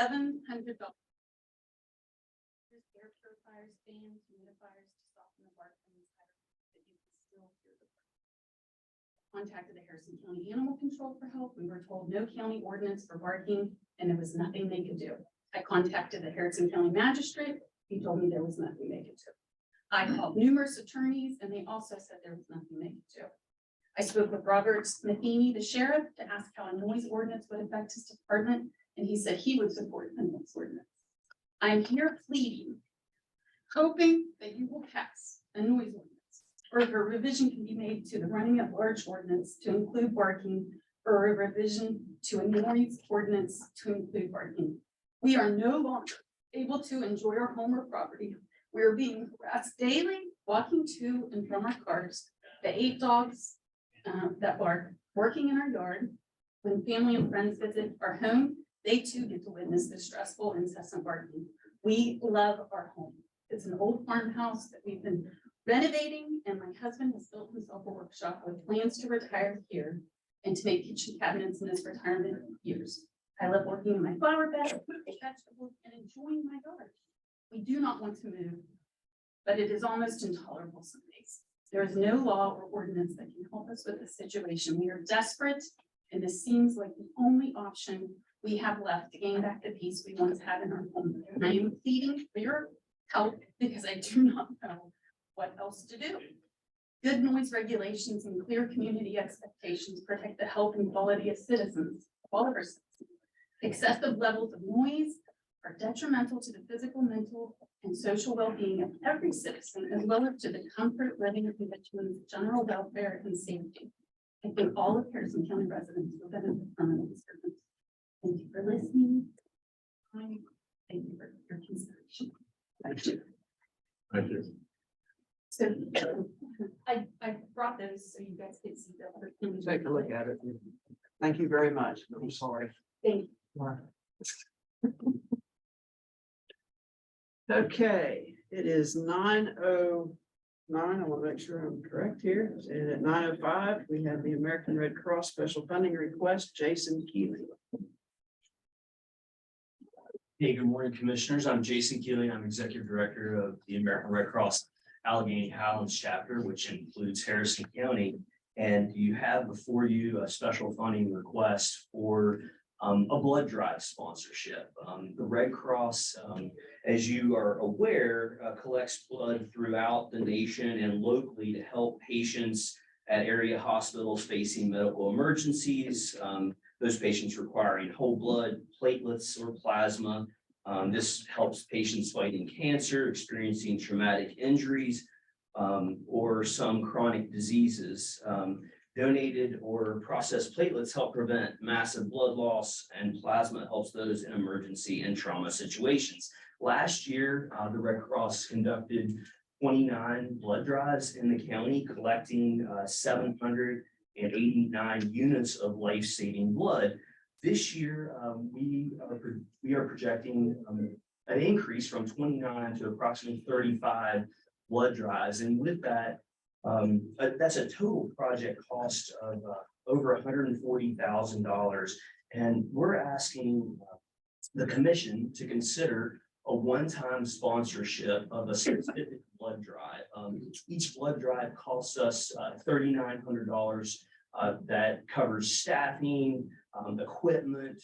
$700. There's air purifiers, fans, humidifiers to soften the bark from inside that you can still hear the bark. Contacted the Harrison County Animal Control for help. We were told no county ordinance for barking, and there was nothing they could do. I contacted the Harrison County Magistrate. He told me there was nothing they could do. I called numerous attorneys, and they also said there was nothing they could do. I spoke with Robert Matheny, the sheriff, to ask how a noise ordinance would affect his department, and he said he would support the noise ordinance. I'm here pleading, hoping that you will pass a noise ordinance, or if a revision can be made to the running at large ordinance to include barking, or a revision to a noise ordinance to include barking. We are no longer able to enjoy our home or property. We are being harassed daily, walking to and from our cars. The 8 dogs that bark, working in our yard. When family and friends visit our home, they too get to witness the stressful, incessant barking. We love our home. It's an old farmhouse that we've been renovating, and my husband has built himself a workshop with plans to retire here and to make kitchen cabinets in his retirement years. I love working in my flower bed, vegetables, and enjoying my yard. We do not want to move, but it is almost intolerable some days. There is no law or ordinance that can help us with this situation. We are desperate, and this seems like the only option we have left to gain back the peace we once had in our home. And I am pleading for your help because I do not know what else to do. Good noise regulations and clear community expectations protect the health and quality of citizens, all of our citizens. Excessive levels of noise are detrimental to the physical, mental, and social well-being of every citizen, as well as to the comfort, living conditions, general welfare, and safety. I think all of Harrison County residents will benefit from this ordinance. Thank you for listening. Thank you for your consideration. Thank you. Thank you. So I brought those so you guys could see the. Take a look at it. Thank you very much. I'm sorry. Thank you. Okay, it is 9:09. I want to make sure I'm correct here. And at 9:05, we have the American Red Cross special funding request, Jason Keeley. Hey, good morning, commissioners. I'm Jason Keeley. I'm executive director of the American Red Cross Allegheny Highlands chapter, which includes Harrison County. And you have before you a special funding request for a blood drive sponsorship. The Red Cross, as you are aware, collects blood throughout the nation and locally to help patients at area hospitals facing medical emergencies. Those patients requiring whole blood, platelets, or plasma. This helps patients fighting cancer, experiencing traumatic injuries, or some chronic diseases. Donated or processed platelets help prevent massive blood loss, and plasma helps those in emergency and trauma situations. Last year, the Red Cross conducted 29 blood drives in the county, collecting 789 units of life-saving blood. This year, we are projecting an increase from 29 to approximately 35 blood drives, and with that, that's a total project cost of over $140,000. And we're asking the commission to consider a one-time sponsorship of a specific blood drive. Each blood drive costs us $3,900. That covers staffing, equipment,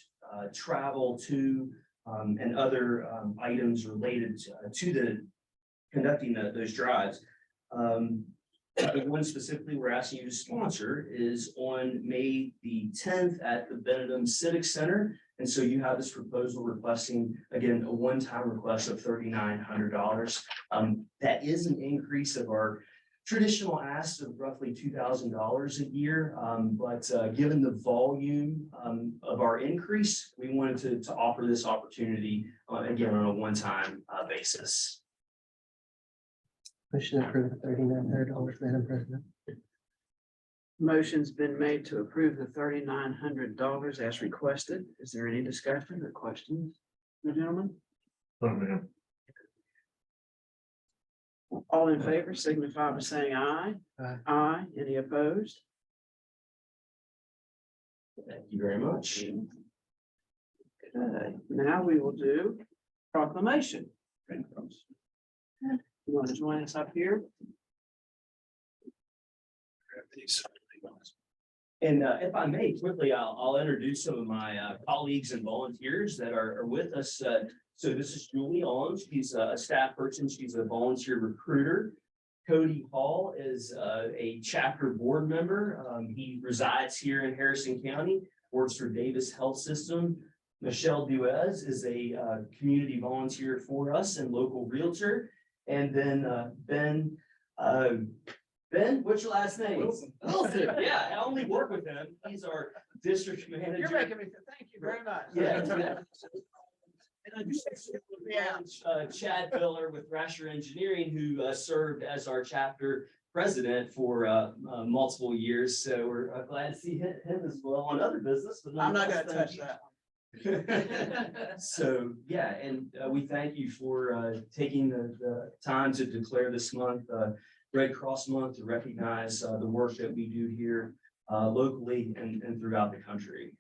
travel to, and other items related to the conducting those drives. The one specifically we're asking you to sponsor is on May the 10th at the Benedum Civic Center. And so you have this proposal requesting, again, a one-time request of $3,900. That is an increase of our traditional ask of roughly $2,000 a year. But given the volume of our increase, we wanted to offer this opportunity, again, on a one-time basis. Motion to approve the $3,900, Madam President. Motion's been made to approve the $3,900 as requested. Is there any discussion or questions, gentlemen? Oh, man. All in favor signify by saying aye. Aye. Aye. Any opposed? Thank you very much. Okay, now we will do proclamation. You want to join us up here? And if I may, quickly, I'll introduce some of my colleagues and volunteers that are with us. So this is Julie Owens. She's a staff person. She's a volunteer recruiter. Cody Hall is a chapter board member. He resides here in Harrison County, works for Davis Health System. Michelle Duez is a community volunteer for us and local realtor. And then Ben, what's your last name? Wilson. Wilson, yeah, I only work with him. He's our district manager. You're making me, thank you very much. Yeah. Yeah. Chad Miller with Rasher Engineering, who served as our chapter president for multiple years. So we're glad to see him as well on other business. But I'm not nonetheless, gonna touch thank you. that. So, yeah, and we thank you for taking the time to declare this month Red Cross Month to recognize the work that we do here locally and throughout the country.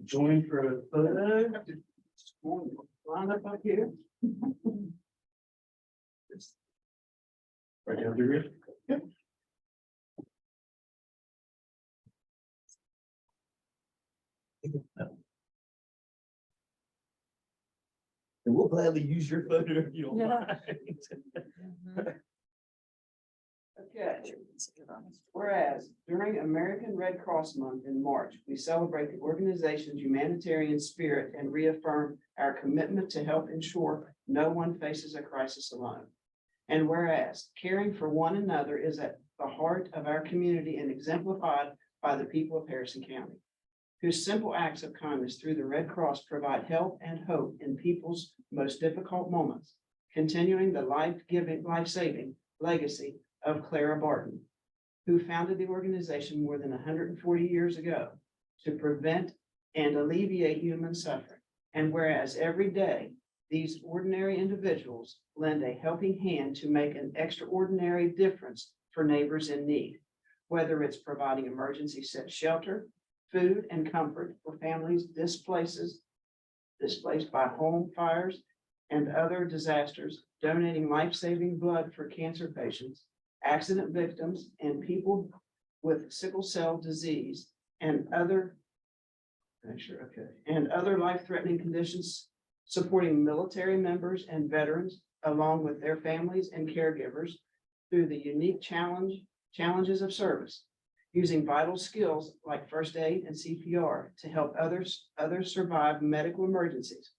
Join for a photo. Line up here. Right down through here. And we'll gladly use your photo if you don't mind. Okay. Whereas during American Red Cross Month in March, we celebrate the organization's humanitarian spirit and reaffirm our commitment to help ensure no one faces a crisis alone. And whereas caring for one another is at the heart of our community and exemplified by the people of Harrison County, whose simple acts of kindness through the Red Cross provide help and hope in people's most difficult moments, continuing the life-giving, life-saving legacy of Clara Barton, who founded the organization more than 140 years ago to prevent and alleviate human suffering. And whereas every day, these ordinary individuals lend a helping hand to make an extraordinary difference for neighbors in need, whether it's providing emergency shelter, food and comfort for families displaced by home fires and other disasters, donating life-saving blood for cancer patients, accident victims, and people with sickle cell disease and other life-threatening conditions, supporting military members and veterans along with their families and caregivers through the unique challenges of service, using vital skills like first aid and CPR to help others survive medical emergencies,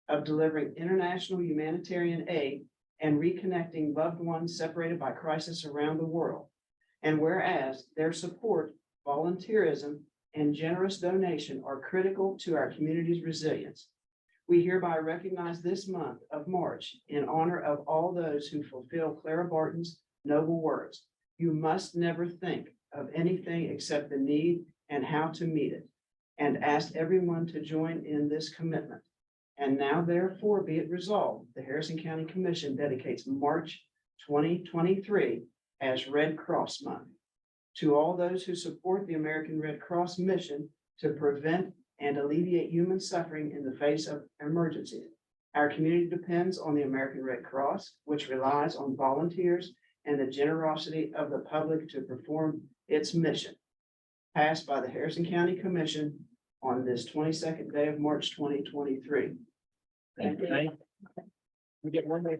of delivering international humanitarian aid and reconnecting loved ones separated by crisis around the world. And whereas their support, volunteerism, and generous donation are critical to our community's resilience, we hereby recognize this month of March in honor of all those who fulfill Clara Barton's noble words. You must never think of anything except the need and how to meet it, and ask everyone to join in this commitment. And now therefore be it resolved, the Harrison County Commission dedicates March 2023 as Red Cross Month to all those who support the American Red Cross mission to prevent and alleviate human suffering in the face of emergencies. Our community depends on the American Red Cross, which relies on volunteers and the generosity of the public to perform its mission. Passed by the Harrison County Commission on this 22nd day of March 2023. Thank you. We get one day.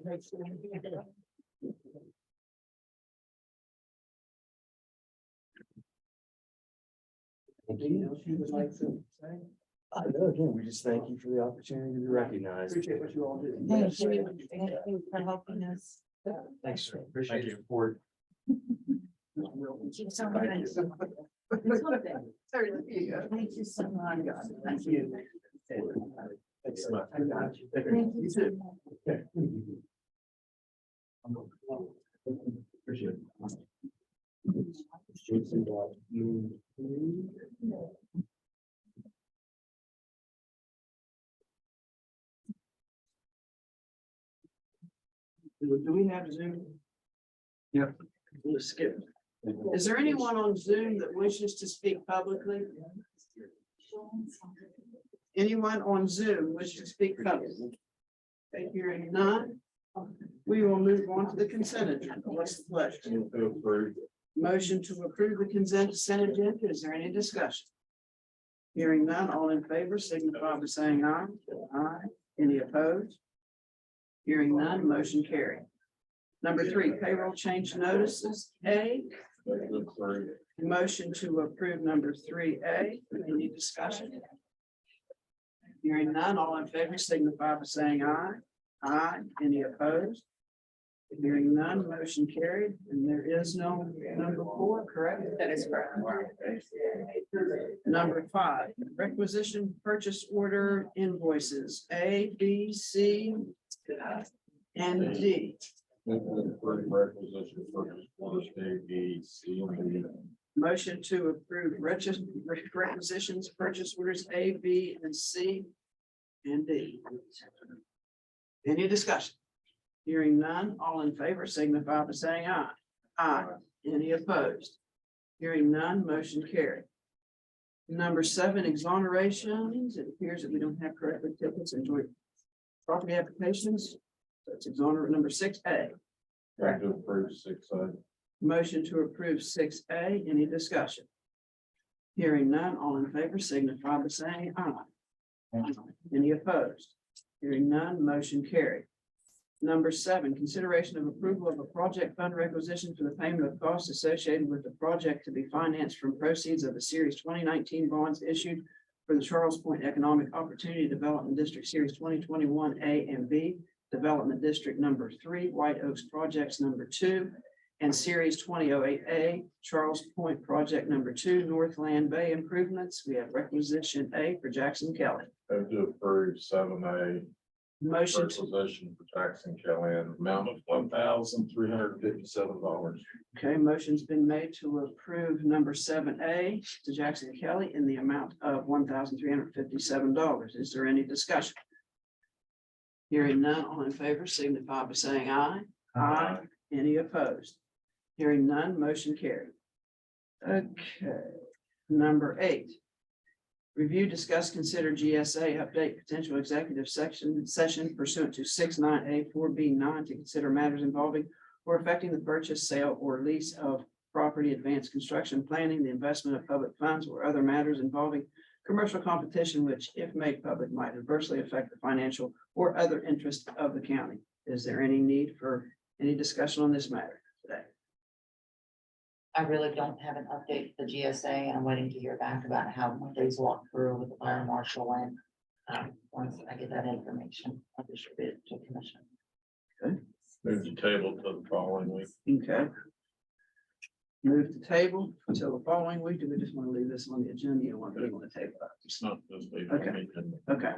Anything else you would like to say? No, again, we just thank you for the opportunity to be recognized. Appreciate what you all do. Thank you for helping us. Thanks, sir. Appreciate your support. Thank you so much. Thank you so much. Thank you. Thanks so much. I got you. Thank you so much. Appreciate it. Do we have Zoom? Yep. We'll skip. Is there anyone on Zoom that wishes to speak publicly? Anyone on Zoom wish to speak publicly? Okay, hearing none. We will move on to the consent agenda. What's the pleasure? Motion to approve the consent agenda. Is there any discussion? Hearing none, all in favor signify by saying aye. Aye. Any opposed? Hearing none, motion carried. Number 3, payroll change notices. A, motion to approve number 3A. Any discussion? Hearing none, all in favor signify by saying aye. Aye. Any opposed? Hearing none, motion carried, and there is no number 4, correct? That is correct. Number 5, requisition purchase order invoices, A, B, C, and D. Requisition purchase orders A, B, C, and D. Motion to approve requisitions, purchase orders A, B, and C, and D. Any discussion? Hearing none, all in favor signify by saying aye. Aye. Any opposed? Hearing none, motion carried. Number 7, exonerations. It appears that we don't have corrective tickets and joint property applications. That's exonerate number 6A. Move to approve 6A. Motion to approve 6A. Any discussion? Hearing none, all in favor signify by saying aye. Any opposed? Hearing none, motion carried. Number 7, consideration of approval of a project fund requisition for the payment of costs associated with the project to be financed from proceeds of the Series 2019 bonds issued for the Charles Point Economic Opportunity Development District Series 2021 A and B, Development District number 3, White Oaks Projects number 2, and Series 2008A, Charles Point Project number 2, Northland Bay Improvements. We have requisition A for Jackson Kelly. Move to approve 7A. Motion to, Requisition for Jackson Kelly in amount of $1,357. okay, motion's been made to approve number 7A to Jackson Kelly in the amount of $1,357. Is there any discussion? Hearing none, all in favor signify by saying aye. Aye. Any opposed? Hearing none, motion carried. Okay, number 8. Review, discuss, consider GSA update potential executive session pursuant to 69A4B9 to consider matters involving or affecting the purchase, sale, or lease of property, advanced construction planning, the investment of public funds, or other matters involving commercial competition, which, if made public, might adversely affect the financial or other interest of the county. Is there any need for any discussion on this matter today? I really don't have an update for the GSA, and I'm waiting to hear back about how Monday's walk through with the fire marshal, and once I get that information, I'll distribute it to the commission. Move the table to the following week. Okay. Move the table until the following week. Do we just want to leave this on the agenda? You want to leave on the table? It's not this week. Okay. Okay.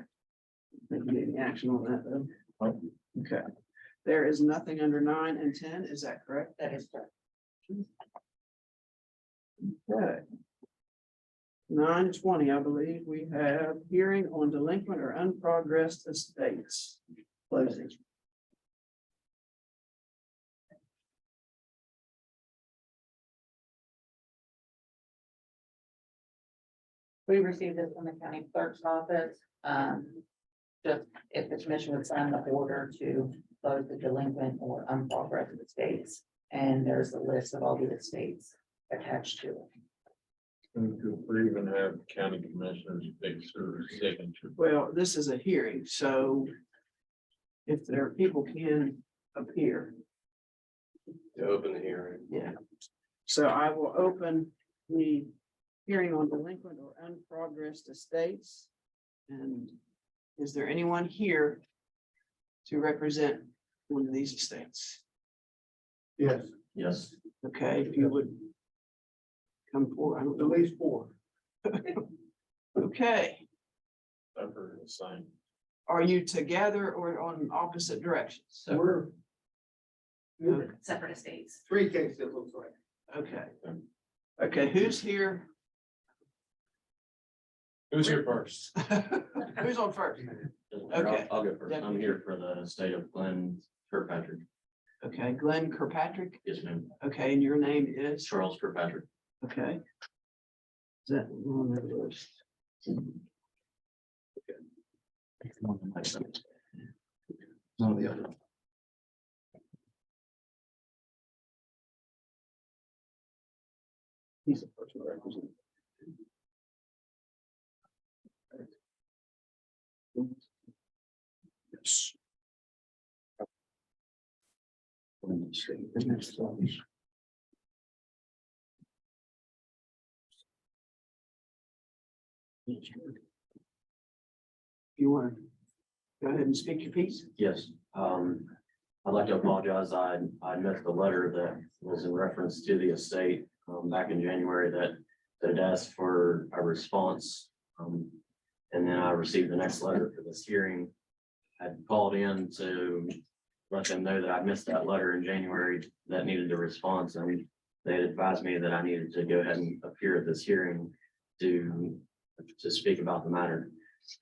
Think we need any action on that though? No. Okay. There is nothing under 9 and 10. Is that correct? That is correct. Okay. 9:20, I believe we have hearing on delinquent or unprogressed estates. Closing. We received this from the county clerk's office. Just if the commission would sign the order to close the delinquent or unprogressed estates. And there's a list of all the estates attached to it. Move to approve and have county commissioners fix their signature. Well, this is a hearing, so if there are people can appear. To open the hearing. Yeah. So I will open the hearing on delinquent or unprogressed estates. And is there anyone here to represent one of these estates? Yes. Yes. Okay, if you would come forward. I don't know. At least 4. Okay, I've heard the same. are you together or on opposite directions? We're Separate estates. 3 cases, it looks like. Okay. Okay, who's here? Who's here first? Who's on first? Okay. I'll go first. I'm here for the state of Glenn Kirkpatrick. Okay, Glenn Kirkpatrick. Yes, ma'am. Okay, and your name is? Charles Kirkpatrick. Okay. Is that on the list? None of the other. He's a personal representative. Yes. The next one. You want to go ahead and speak your piece? Yes, I'd like to apologize. I missed the letter that was in reference to the estate, back in January that had asked for a response. And then I received the next letter for this hearing. I'd called in to let them know that I missed that letter in January that needed a response, and they had advised me that I needed to go ahead and appear at this hearing to speak about the matter.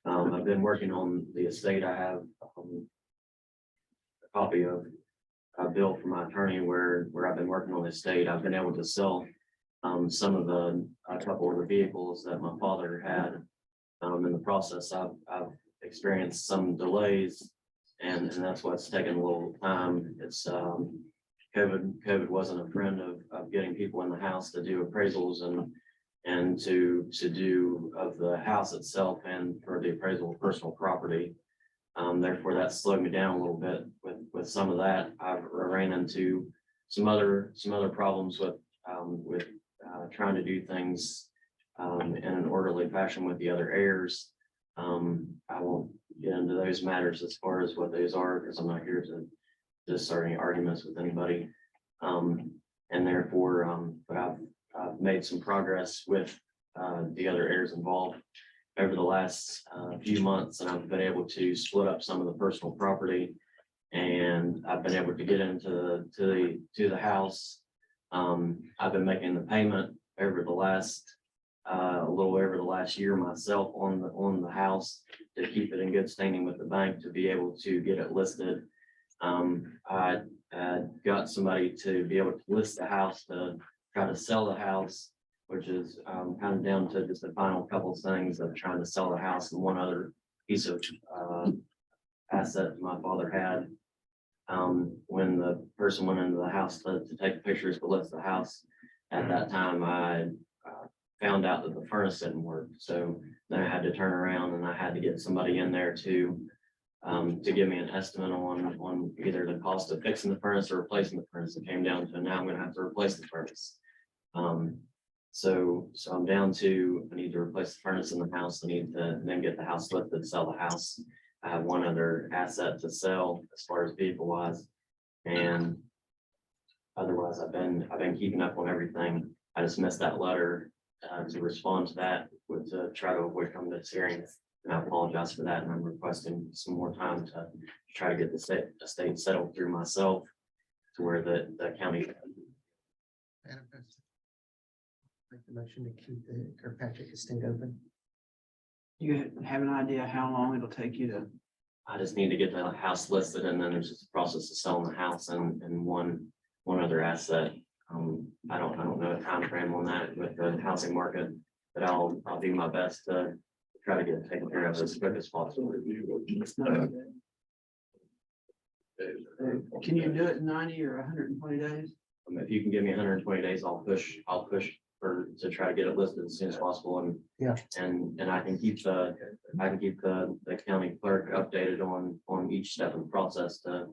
I've been working on the estate. I have a copy of a bill from my attorney where I've been working on the estate. I've been able to sell some of a couple of the vehicles that my father had. In the process, I've experienced some delays, and that's what's taken a little time. It's COVID wasn't a friend of getting people in the house to do appraisals and to do of the house itself and for the appraisal of personal property. Therefore, that slowed me down a little bit with some of that. I've ran into some other problems with trying to do things in an orderly fashion with the other heirs. I won't get into those matters as far as what those are, because I'm not here to start any arguments with anybody. And therefore, but I've made some progress with the other heirs involved over the last few months, and I've been able to split up some of the personal property, and I've been able to get into the house. I've been making the payment over the last a little over the last year myself on the house to keep it in good standing with the bank to be able to get it listed. I got somebody to be able to list the house to try to sell the house, which is kind of down to just the final couple of things of trying to sell the house and one other piece of asset my father had. When the person went into the house to take pictures to list the house, at that time I found out that the furnace didn't work. So then I had to turn around and I had to get somebody in there to give me an estimate on either the cost of fixing the furnace or replacing the furnace. It came down to now I'm gonna have to replace the furnace. So I'm down to, I need to replace the furnace in the house. I need to then get the house listed, sell the house. I have one other asset to sell as far as vehicle wise. And otherwise I've been keeping up on everything. I just missed that letter to respond to that to try to avoid coming to this hearing. And I apologize for that. And I'm requesting some more time to try to get the estate settled through myself to where the county. Madam President, make the motion to keep the Kirkpatrick estate open. You have an idea how long it'll take you to? I just need to get the house listed, and then there's just a process of selling the house and one other asset. I don't know a time frame on that with the housing market, but I'll do my best to try to get it taken care of as quick as possible. Can you do it in 90 or 120 days? If you can give me 120 days, I'll push to try to get it listed as soon as possible, and Yeah. and I can keep the county clerk updated on each step of the process to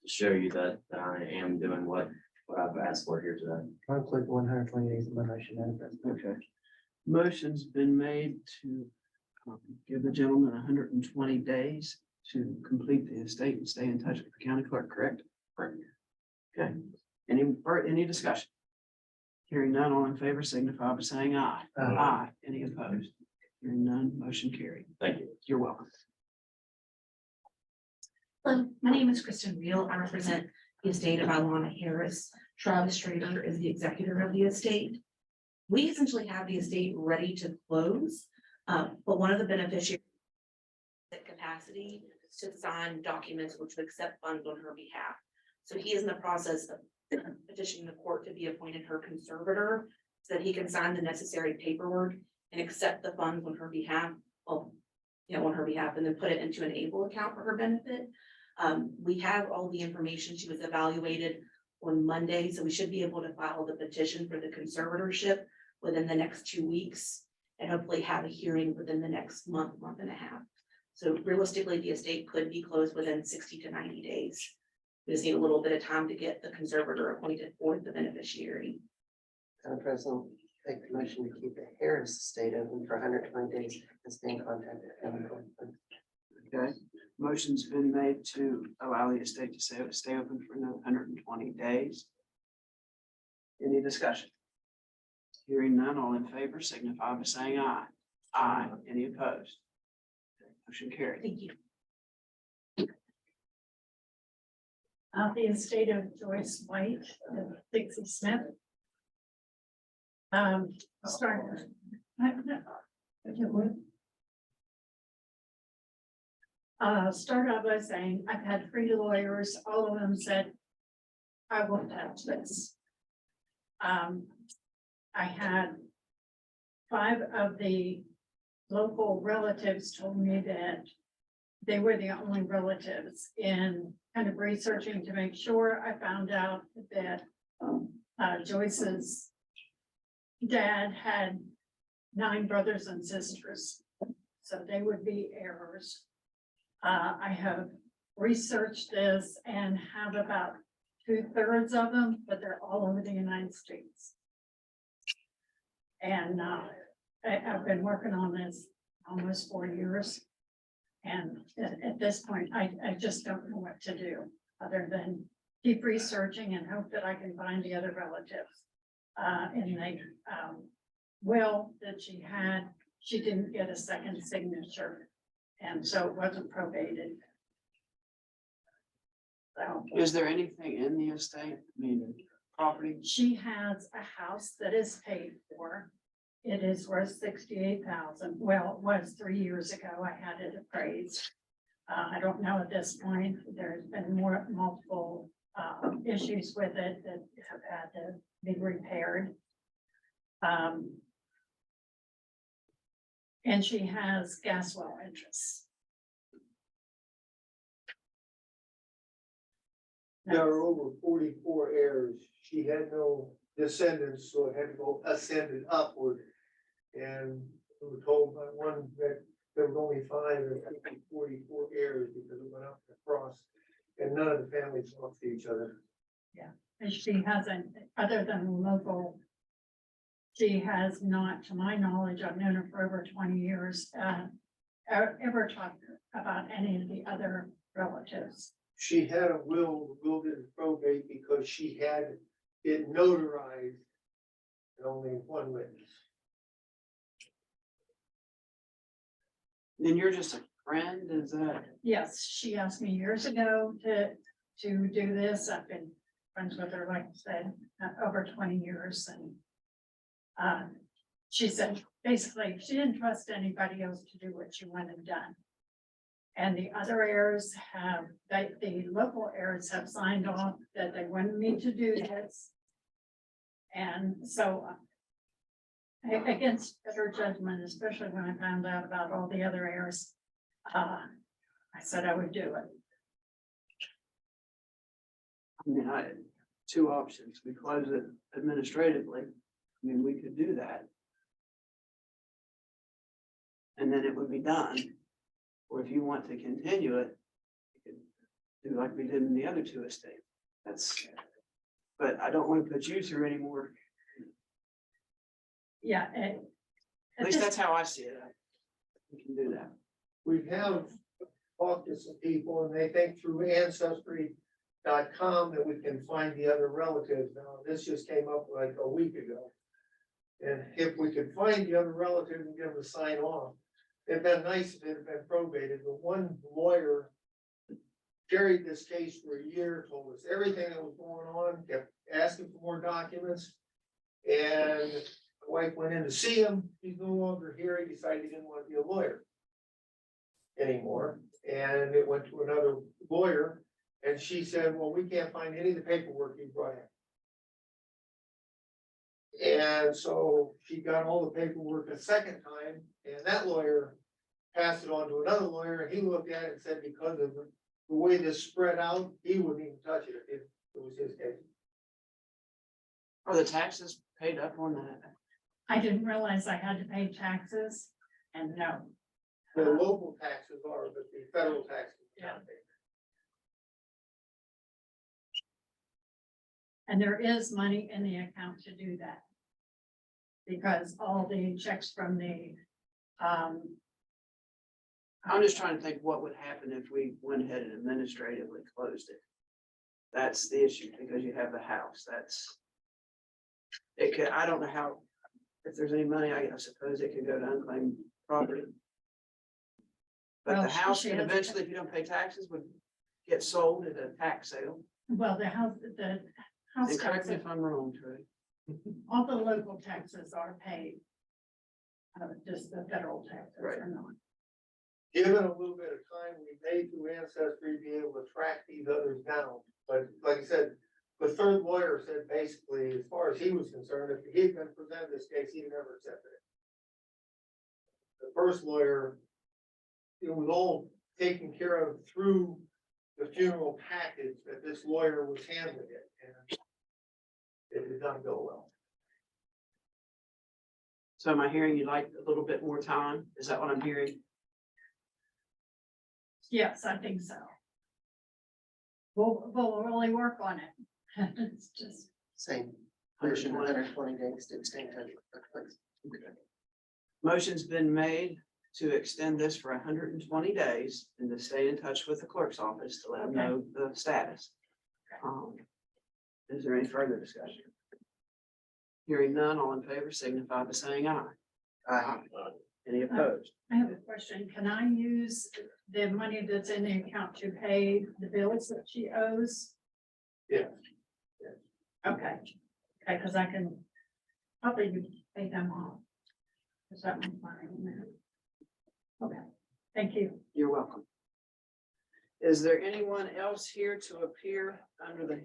show you that I am doing what I've asked for here today. I'll include 120 days in my motion, Madam President. Okay. Motion's been made to give the gentleman 120 days to complete the estate and stay in touch with the county clerk, correct? Correct. Okay. Any discussion? Hearing none, all in favor signify by saying aye. Aye. Any opposed? Hearing none, motion carried. Thank you. You're welcome. Hello, my name is Kristen Reel. I represent the estate of Alana Harris. Travis Schrader is the executor of the estate. We essentially have the estate ready to close, but one of the beneficiaries at capacity to sign documents which would accept funds on her behalf. So he is in the process of petitioning the court to be appointed her conservator so that he can sign the necessary paperwork and accept the funds on her behalf. Well, on her behalf and then put it into an ABLE account for her benefit. We have all the information. She was evaluated on Monday, so we should be able to file the petition for the conservatorship within the next 2 weeks and hopefully have a hearing within the next month, month and a half. So realistically, the estate could be closed within 60 to 90 days. We just need a little bit of time to get the conservator appointed for the beneficiary. Madam President, make the motion to keep the Harris estate open for 120 days and stay in contact with them. Okay, motion's been made to allow the estate to stay open for another 120 days. Any discussion? Hearing none, all in favor signify by saying aye. Aye. Any opposed? Motion carried. Thank you. The estate of Joyce White, Dixie Smith. Start. Start out by saying, I've had 3 lawyers, all of them said, I won't touch this. I had 5 of the local relatives told me that they were the only relatives. In kind of researching to make sure, I found out that Joyce's dad had 9 brothers and sisters, so they would be heirs. I have researched this and have about 2/3 of them, but they're all over the United States. And I've been working on this almost 4 years. And at this point, I just don't know what to do, other than keep researching and hope that I can find the other relatives. In the will that she had, she didn't get a second signature, and so it wasn't probated. So Is there anything in the estate, I mean, property? she has a house that is paid for. It is worth 68,000. Well, it was 3 years ago. I had it appraised. I don't know at this point. There's been multiple issues with it that have had to be repaired. And she has gas well interests. There are over 44 heirs. She had no descendants, so it had to go ascended upward. And we were told by one that there was only 5 or 44 heirs because it went up across. And none of the families talked to each other. And she hasn't, other than local, she has not, to my knowledge, I've known her for over 20 years, ever talked about any of the other relatives. She had a will, the will didn't probate because she had it notarized. And only one witness. Then you're just a friend, is that? Yes, she asked me years ago to do this. I've been friends with her, like I said, over 20 years, and she said, basically, she didn't trust anybody else to do what she wanted done. And the other heirs have, the local heirs have signed off that they wanted me to do this. And so against better judgment, especially when I found out about all the other heirs, I said I would do it. I mean, I had 2 options. We close it administratively. I mean, we could do that. And then it would be done. Or if you want to continue it, you could do like we did in the other 2 estates. But I don't want to put you through any more. Yeah. At least that's how I see it. We can do that. We have talked to some people and they think through ancestry.com that we can find the other relatives. Now, this just came up like a week ago. And if we could find the other relative and get them to sign off, it'd been nice if it had been probated, but one lawyer carried this case for a year, told us everything that was going on, kept asking for more documents. And my wife went in to see him, he's no longer here, he decided he didn't want to be a lawyer anymore, and it went to another lawyer, and she said, well, we can't find any of the paperwork you brought in. And so she got all the paperwork a second time, and that lawyer passed it on to another lawyer, and he looked at it and said because of the way this spread out, he wouldn't even touch it if it was his case. Are the taxes paid up on that? I didn't realize I had to pay taxes, and no. The local taxes are, but the federal taxes. are not paid. And there is money in the account to do that. Because all the checks from the, I'm just trying to think what would happen if we went ahead and administratively closed it. That's the issue, because you have the house, that's. It could, I don't know how, if there's any money, I suppose it could go to unclaimed property. But Well, the house she can has- eventually, if you don't pay taxes, would get sold at a tax sale. well, the house And correct me taxes, if I'm wrong, Trey. all the local taxes are paid. Just the federal taxes Right. are not. Given a little bit of time, we may through Ancestry be able to track these others down. But like I said, the third lawyer said basically, as far as he was concerned, if he had been presented this case, he'd never accepted it. The first lawyer, it was all taken care of through the funeral package that this lawyer was handling it, and it did not go well. So am I hearing you'd like a little bit more time? Is that what I'm hearing? Yes, I think so. We'll really work on it. It's just, Same, motion 120 days to extend touch. Motion's been made to extend this for 120 days and to stay in touch with the clerk's office to let them know the status. Is there any further discussion? Hearing none, all in favor signify by saying aye. Aye. Any opposed? I have a question. Can I use the money that's in the account to pay the bills that she owes? Yeah. Okay, because I can probably pay them off. Is that my money in there? Okay, thank you. You're welcome. Is there anyone else here to appear under the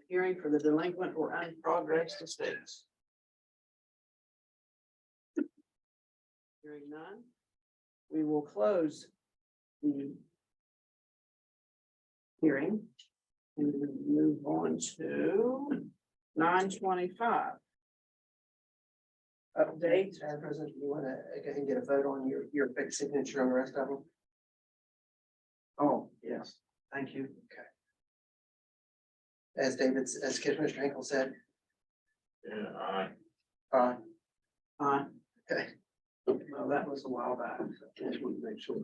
hearing for the delinquent or unprogressed estates? Hearing none, we will close the hearing and move on to 9:25. Update. Madam President, you want to go ahead and get a vote on your fixed signature on the rest of them? Oh, yes, thank you. As Commissioner Hinkle said, Yeah, okay. Well, that was a while back. So just want to make sure.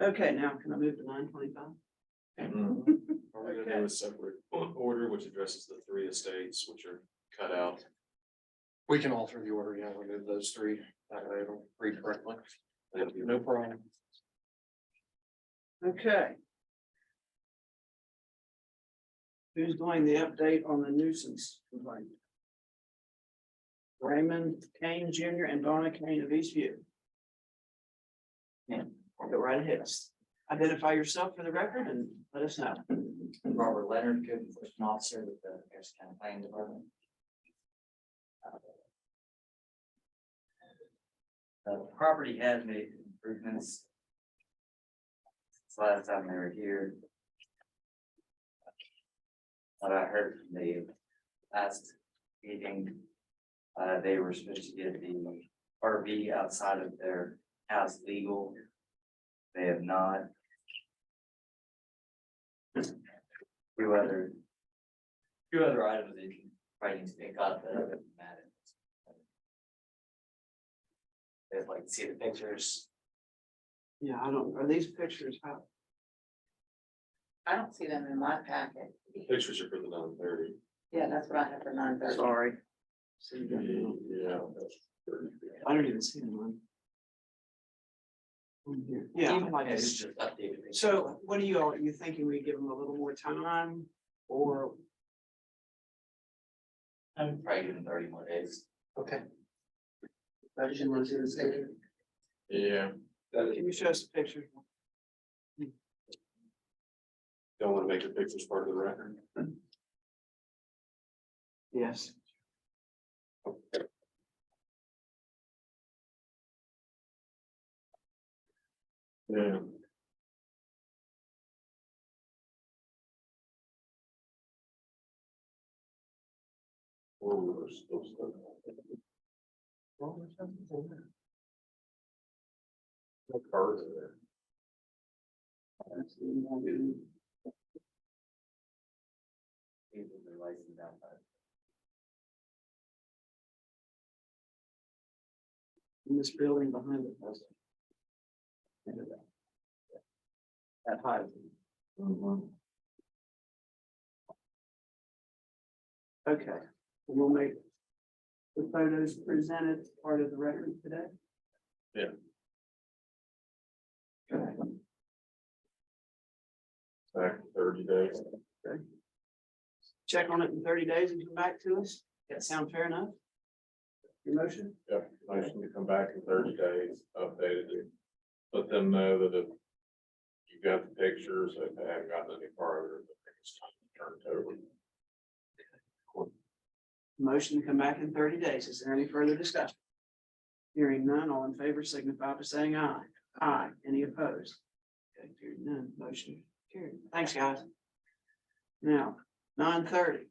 Okay, now can I move to 9:25? Are we gonna do a separate order which addresses the three estates which are cut out? We can alter the order, yeah, we move those three, that way it'll read correctly. Thank you. No problem. Okay. Who's doing the update on the nuisance complaint? Raymond Kane Jr. and Donna Kane of Eastview. Yeah, go right ahead. Identify yourself for the record and let us know. Robert Leonard, code enforcement officer with the Harrison County Planning Department. The property has made improvements since last time they were here. What I heard from the last meeting, they were supposed to get the RV outside of their house legal. They have not. Few other items that you probably need to pick up that other than that. They'd like to see the pictures. Yeah, I don't, are these pictures out? I don't see them in my packet. Pictures are for the 9:30. Yeah, that's what I have for 9:30. Sorry. Yeah. I don't even see them. Yeah, I like It's this. just updated. So what do are you thinking we give them a little more time or? I'm probably giving 30 more days. Okay. Motion was to the state. Yeah, Can you show us the pictures? don't want to make the pictures part of the record. Yes. Yeah. Oh, there's still stuff. No cars in there. In this building behind it. That height. Okay, we'll make the photos presented part of the record today. Yeah. Okay. Back 30 days. Check on it in 30 days and come back to us. That sound fair enough? Your motion? Yep, motion to come back in 30 days, updated it. Let them know that if you got the pictures, if they haven't gotten any farther, that it's time to turn it over. Motion to come back in 30 days. Is there any further discussion? Hearing none, all in favor signify by saying aye. Aye. Any opposed? Okay, hearing none, motion carried. Thanks, guys. Now, 9:30.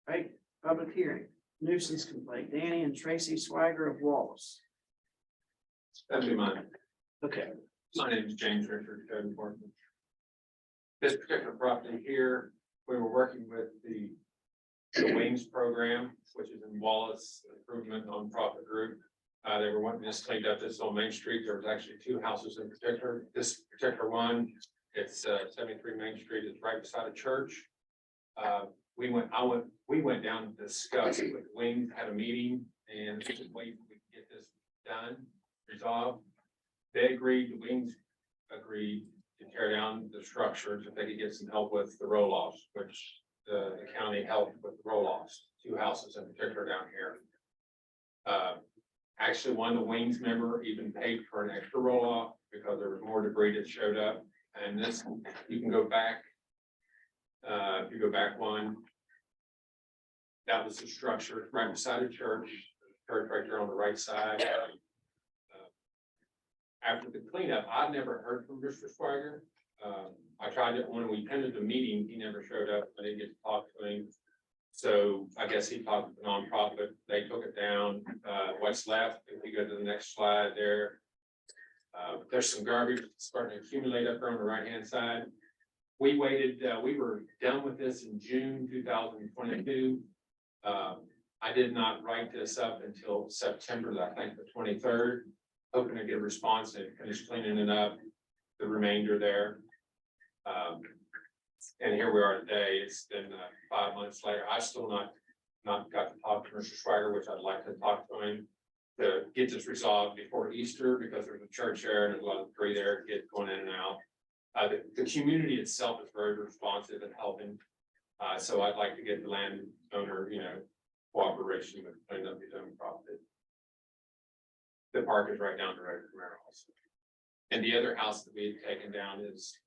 Right, public hearing, nuisance complaint, Danny and Tracy Swagger of Wallace. That'd be mine. Okay, My name is James Richard, code enforcement. This particular property here, we were working with the Wings program, which is in Wallace Improvement Nonprofit Group. They were wanting this cleaned up. This is on Main Street. There was actually two houses in particular. This particular one, it's 73 Main Street. It's right beside a church. We went down to discuss with Wings, had a meeting, and just wait, we could get this done, resolved. They agreed, the Wings agreed to tear down the structures if they could get some help with the roll-offs, which the county helped with the roll-offs, two houses in particular down here. Actually, one of the Wings member even paid for an extra roll-off because there was more debris that showed up. And this, you can go back. If you go back one. That was the structure right beside the church right there on the right side. After the cleanup, I'd never heard from Mr. Swagger. I tried it when we attended the meeting, he never showed up, I didn't get to talk to him. So I guess he talked to the nonprofit, they took it down, what's left, if you go to the next slide there. There's some garbage starting to accumulate up there on the right-hand side. We waited, we were done with this in June 2022. I did not write this up until September, I think the 23rd. Hoping to get a response and finish cleaning it up, the remainder there. And here we are today. It's been 5 months later. I still not got to talk to Mr. Swagger, which I'd like to talk to him to get this resolved before Easter, because there's a church there and there's a lot of debris there, get going in and out. The community itself is very responsive and helping. So I'd like to get the landowner, cooperation with cleaning up his own property. The park is right down the road from our house. And the other house that we had taken down is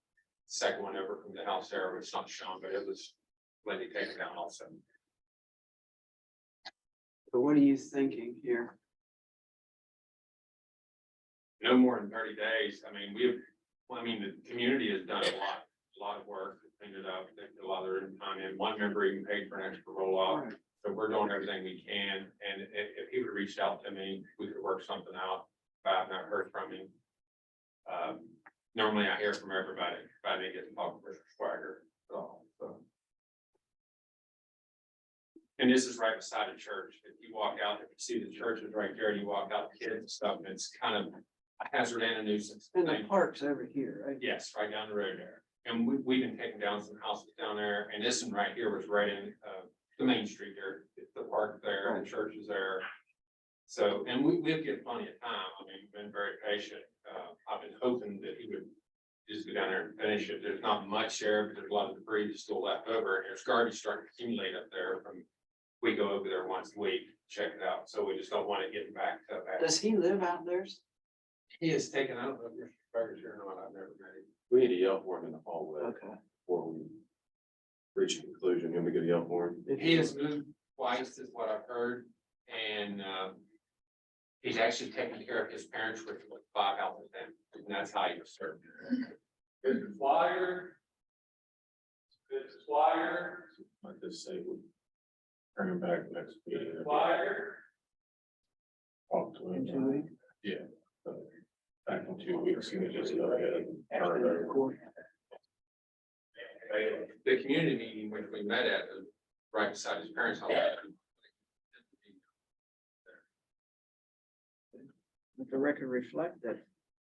the second one over from the house there, which is not shown, but it was lately taken down also. so what are you thinking here? No more than 30 days. I mean, the community has done a lot of work to clean it up. They put a lot of their time in. One member even paid for an extra roll off. So we're doing everything we can, and if he would have reached out to me, we could work something out, but I've not heard from him. Normally I hear from everybody, but I didn't get to talk to Mr. Swagger at all, so. And this is right beside a church. If you walk out, if you see the church is right there, and you walk out, kids and stuff, and it's kind of a hazard and a nuisance. And the park's over here, right? Yes, right down the road there. And we've been taking down some houses down there, and this one right here was right in, the main street there, the park there, the church is there. So, and we'll get plenty of time. I mean, we've been very patient. I've been hoping that he would just go down there and finish it. There's not much there, but there's a lot of debris that's still left over. And there's garbage starting to accumulate up there from, we go over there once a week, check it out. So we just don't want it getting back to that. Does he live out there? He has taken, I don't know if Mr. Berger's here or not, I've never met him. We need to yell for him in the hallway Okay. before we reach a conclusion, and we get a yell for him. He has moved twice, is what I've heard, and he's actually taking care of his parents, which was 5 houses in. And that's how you serve. Good flyer. Good flyer. Like this say, we bring them back next meeting. Flyer. Talk to In him. 2 weeks. Yeah. Back in 2 weeks, you can just go ahead and turn it over. The community meeting, which we met at, was right beside his parents' house. Let the record reflect that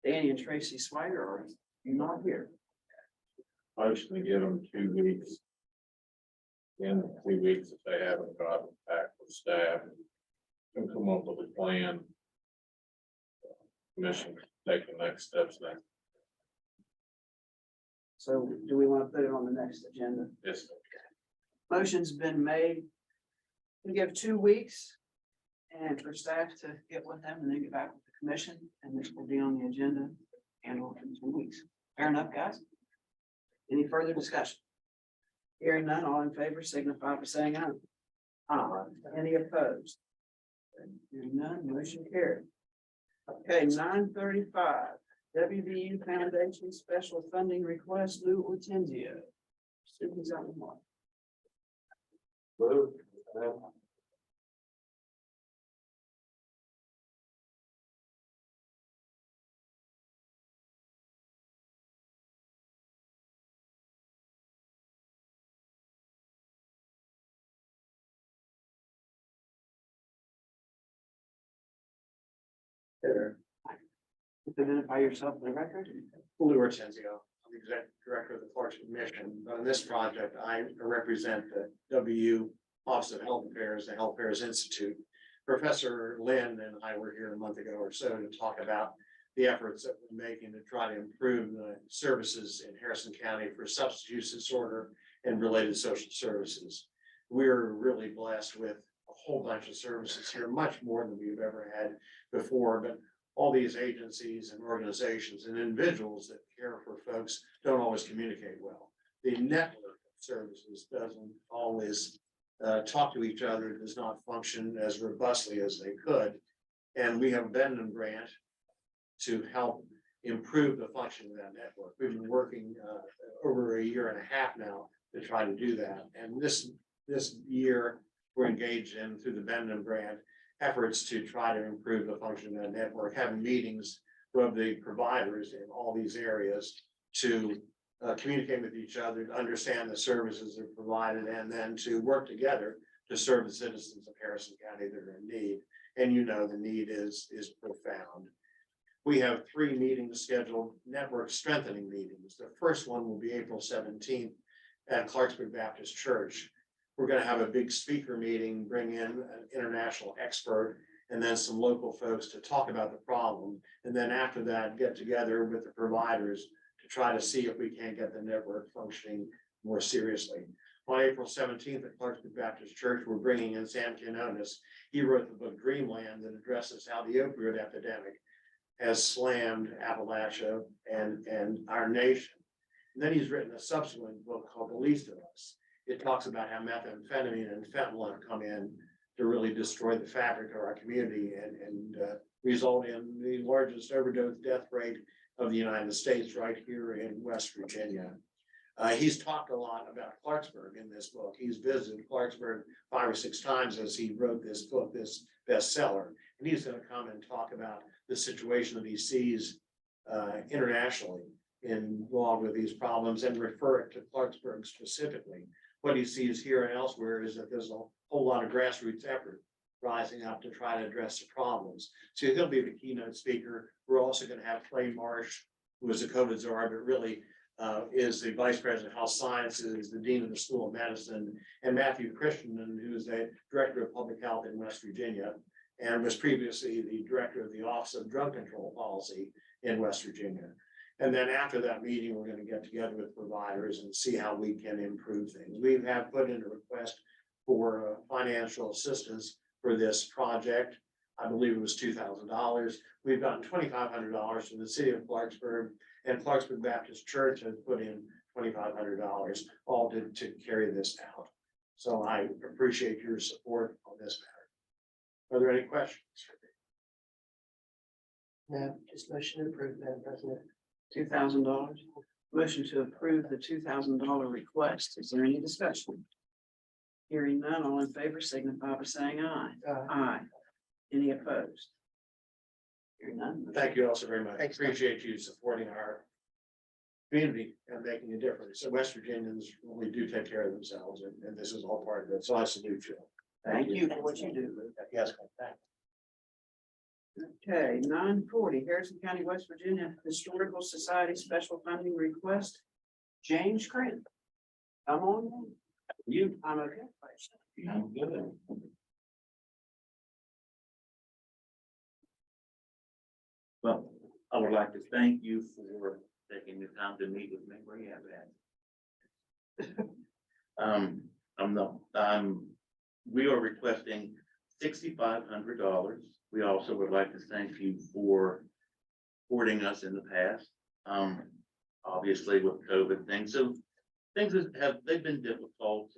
Danny and Tracy Swider are not here. Motion to give them 2 weeks. In 2 weeks, if they haven't gotten back with staff, can come up with a plan. Commission take the next steps then. So do we want to put it on the next agenda? Yes. Motion's been made. We give 2 weeks. And for staff to get with them and then get back with the commission, and this will be on the agenda and in 2 weeks. Fair enough, guys? Any further discussion? Hearing none, all in favor signify by saying aye. Aye. Any opposed? Hearing none, motion carried. Okay, 9:35, WVU Foundation Special Funding Request, Lou Ortenzio. Superintendent Mark. Identify yourself for the record. Lou Ortenzio, I'm the executive director of the Clarksville Mission. On this project, I represent the WU Office of Health Affairs, the Health Affairs Institute. Professor Lynn and I were here a month ago or so to talk about the efforts that we're making to try to improve the services in Harrison County for substance use disorder and related social services. We're really blessed with a whole bunch of services here, much more than we've ever had before, but all these agencies and organizations and individuals that care for folks don't always communicate well. The network of services doesn't always talk to each other, does not function as robustly as they could. And we have a Bendham grant to help improve the function of that network. We've been working over a year and a half now to try to do that. And this year, we're engaged in, through the Bendham grant, efforts to try to improve the function of that network, having meetings with the providers in all these areas to communicate with each other, to understand the services that are provided, and then to work together to serve the citizens of Harrison County that are in need. And you know, the need is profound. We have 3 meetings scheduled, network strengthening meetings. The first one will be April 17th at Clarksburg Baptist Church. We're going to have a big speaker meeting, bring in an international expert and then some local folks to talk about the problem. And then after that, get together with the providers to try to see if we can get the network functioning more seriously. On April 17th at Clarksburg Baptist Church, we're bringing in Sam Quinones. He wrote the book Dreamland that addresses how the opioid epidemic has slammed Appalachia and our nation. And then he's written a subsequent book called The Least of Us. It talks about how methamphetamine and fentanyl have come in to really destroy the fabric of our community and result in the largest overdose death rate of the United States right here in West Virginia. He's talked a lot about Clarksburg in this book. He's visited Clarksburg 5 or 6 times as he wrote this book, this bestseller. And he's going to come and talk about the situation that he sees internationally involved with these problems and refer it to Clarksburg specifically. What he sees here and elsewhere is that there's a whole lot of grassroots effort rising up to try to address the problems. So he'll be the keynote speaker. We're also going to have Clay Marsh, who is a COVID czar, but really is the Vice President of Health Sciences, the Dean of the School of Medicine, and Matthew Christian, who is the Director of Public Health in West Virginia, and was previously the Director of the Office of Drug Control Policy in West Virginia. And then after that meeting, we're going to get together with providers and see how we can improve things. We have put in a request for financial assistance for this project. I believe it was $2,000. We've gotten $2,500 from the city of Clarksburg, and Clarksburg Baptist Church has put in $2,500, all to carry this out. So I appreciate your support on this matter. Are there any questions? No, just motion to approve, Madam President. $2,000. Motion to approve the $2,000 request. Is there any discussion? Hearing none, all in favor signify by saying aye. Aye. Any opposed? Hearing none. Thank you also very much. Thanks, Tom. Appreciate you supporting our community and making a difference. So West Virginians really do take care of themselves, and this is all part of it. So I salute you. Thank you for what you do. Yes, thank Okay, 940 Harrison County, West Virginia Historical Society Special Funding Request. James Grant. Come on. You, I'm okay. I'm good. Well, I would like to thank you for taking the time to meet with me. Where you at? We are requesting $6,500. We also would like to thank you for supporting us in the past. Obviously with COVID things, so they've been difficult.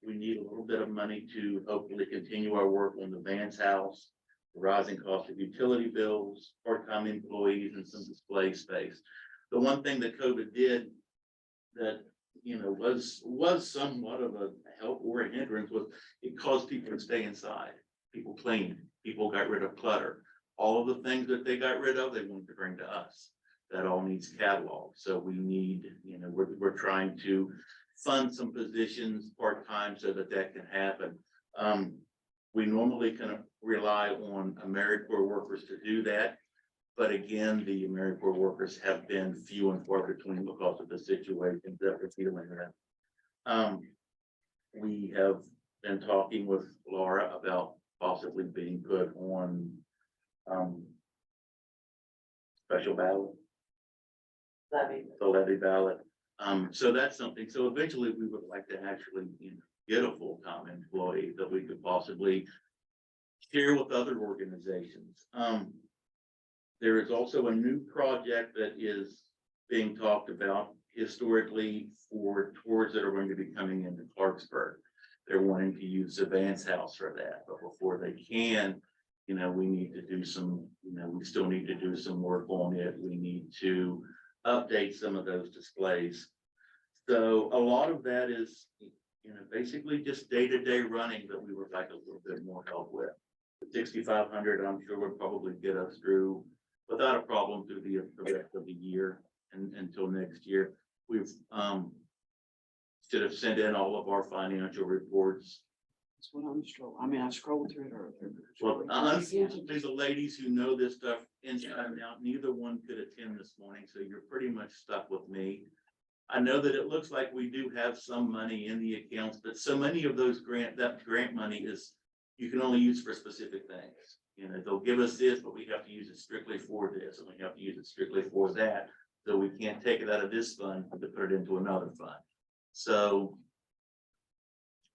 We need a little bit of money to hopefully continue our work on the Vance House, the rising cost of utility bills, part-time employees, and some display space. The one thing that COVID did that, was somewhat of a help or a hindrance was it caused people to stay inside. People cleaned, people got rid of clutter. All of the things that they got rid of, they wanted to bring to us. That all needs catalog. So we need, we're trying to fund some positions part-time so that can happen. We normally can rely on AmeriCorps workers to do that. But again, the AmeriCorps workers have been few and far between because of the situations that we're dealing with. We have been talking with Laura about possibly being put on special ballot. The levy ballot. So that's something. So eventually we would like to actually, get a full-time employee that we could possibly share with other organizations. There is also a new project that is being talked about historically for tours that are going to be coming into Clarksburg. They're wanting to use the Vance House for that, but before they can, we need to do some, we still need to do some work on it. We need to update some of those displays. So a lot of that is, basically just day-to-day running that we would like a little bit more help with. 6,500, I'm sure would probably get us through without a problem through the rest of the year and until next year. We've should have sent in all of our financial reports. That's what I'm scrolling. I scrolled through it earlier. Well, unfortunately, the ladies who know this stuff inside and out, neither one could attend this morning, so you're pretty much stuck with me. I know that it looks like we do have some money in the accounts, but so many of those grant money is, you can only use for specific things. They'll give us this, but we have to use it strictly for this, and we have to use it strictly for that. So we can't take it out of this fund to put it into another fund. So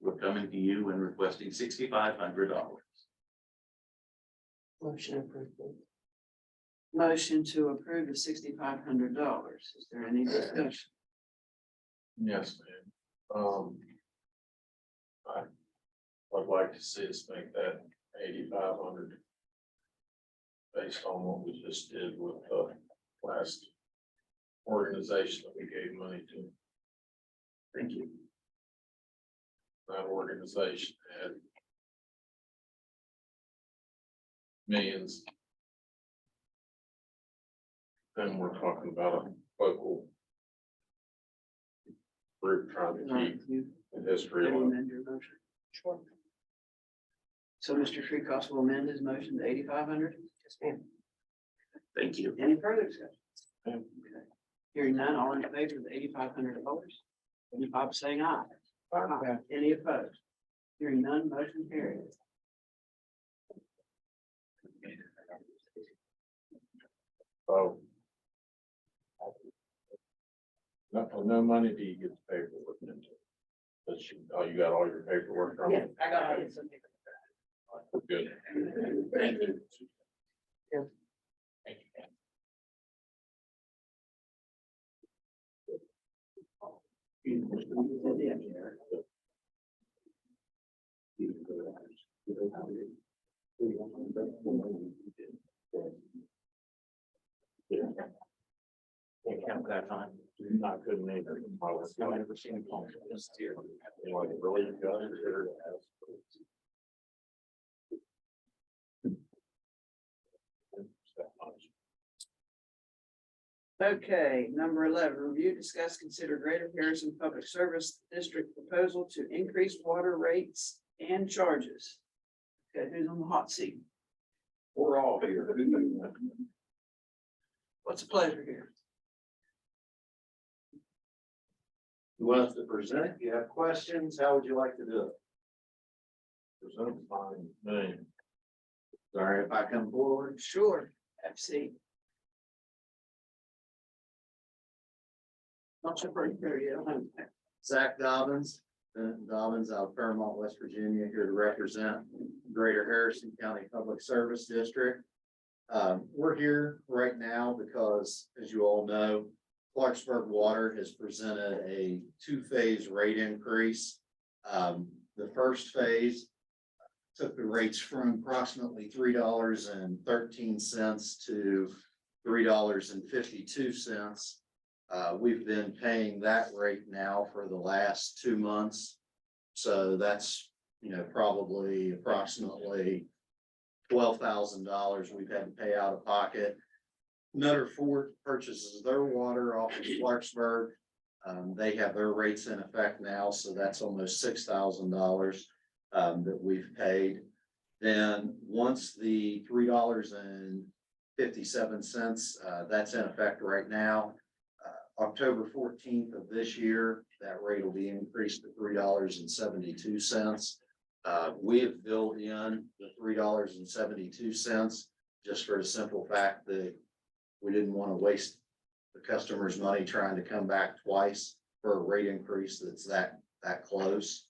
we're coming to you and requesting $6,500. Motion approved. please. Motion to approve the $6,500. Is there any discussion? Yes, ma'am. I'd like to see us make that 8,500. Based on what we just did with the last organization that we gave money to. Thank you. That organization had millions. Then we're talking about a local group trying to keep You the history alive. amend your motion. Sure. So Mr. Treecross will amend his motion to 8,500. Yes, ma'am. Thank you. Any further discussion? Yeah. Okay. Hearing none, all in favor of the $8,500, signify by saying aye. Aye. Any opposed? Hearing none, motion carries. So. No money do you get the paperwork into? You got all your paperwork from it? I got it. Good. Thank you. Can't count that time. I couldn't either. I was I've going never seen a phone this year. like really good. Okay, number 11, review, discuss, consider Greater Harrison Public Service District proposal to increase water rates and charges. Okay, who's on the hot seat? We're all here. What's the pleasure here? Who wants to present? You have questions? How would you like to do it? Present fine, man. Sorry if I come forward. Sure, FC. Not your first period. Zach Dobbins, Dobbins out of Fairmont, West Virginia, here to represent Greater Harrison County Public Service District. We're here right now because, as you all know, Clarksburg Water has presented a two-phase rate increase. The first phase took the rates from approximately $3.13 to $3.52. We've been paying that rate now for the last 2 months. So that's, probably approximately $12,000 we've had to pay out of pocket. Nutter Fort purchases their water off of Clarksburg. They have their rates in effect now, so that's almost $6,000 that we've paid. Then once the $3.57, that's in effect right now. October 14th of this year, that rate will be increased to $3.72. We have built in the $3.72 just for the simple fact that we didn't want to waste the customer's money trying to come back twice for a rate increase that's that close.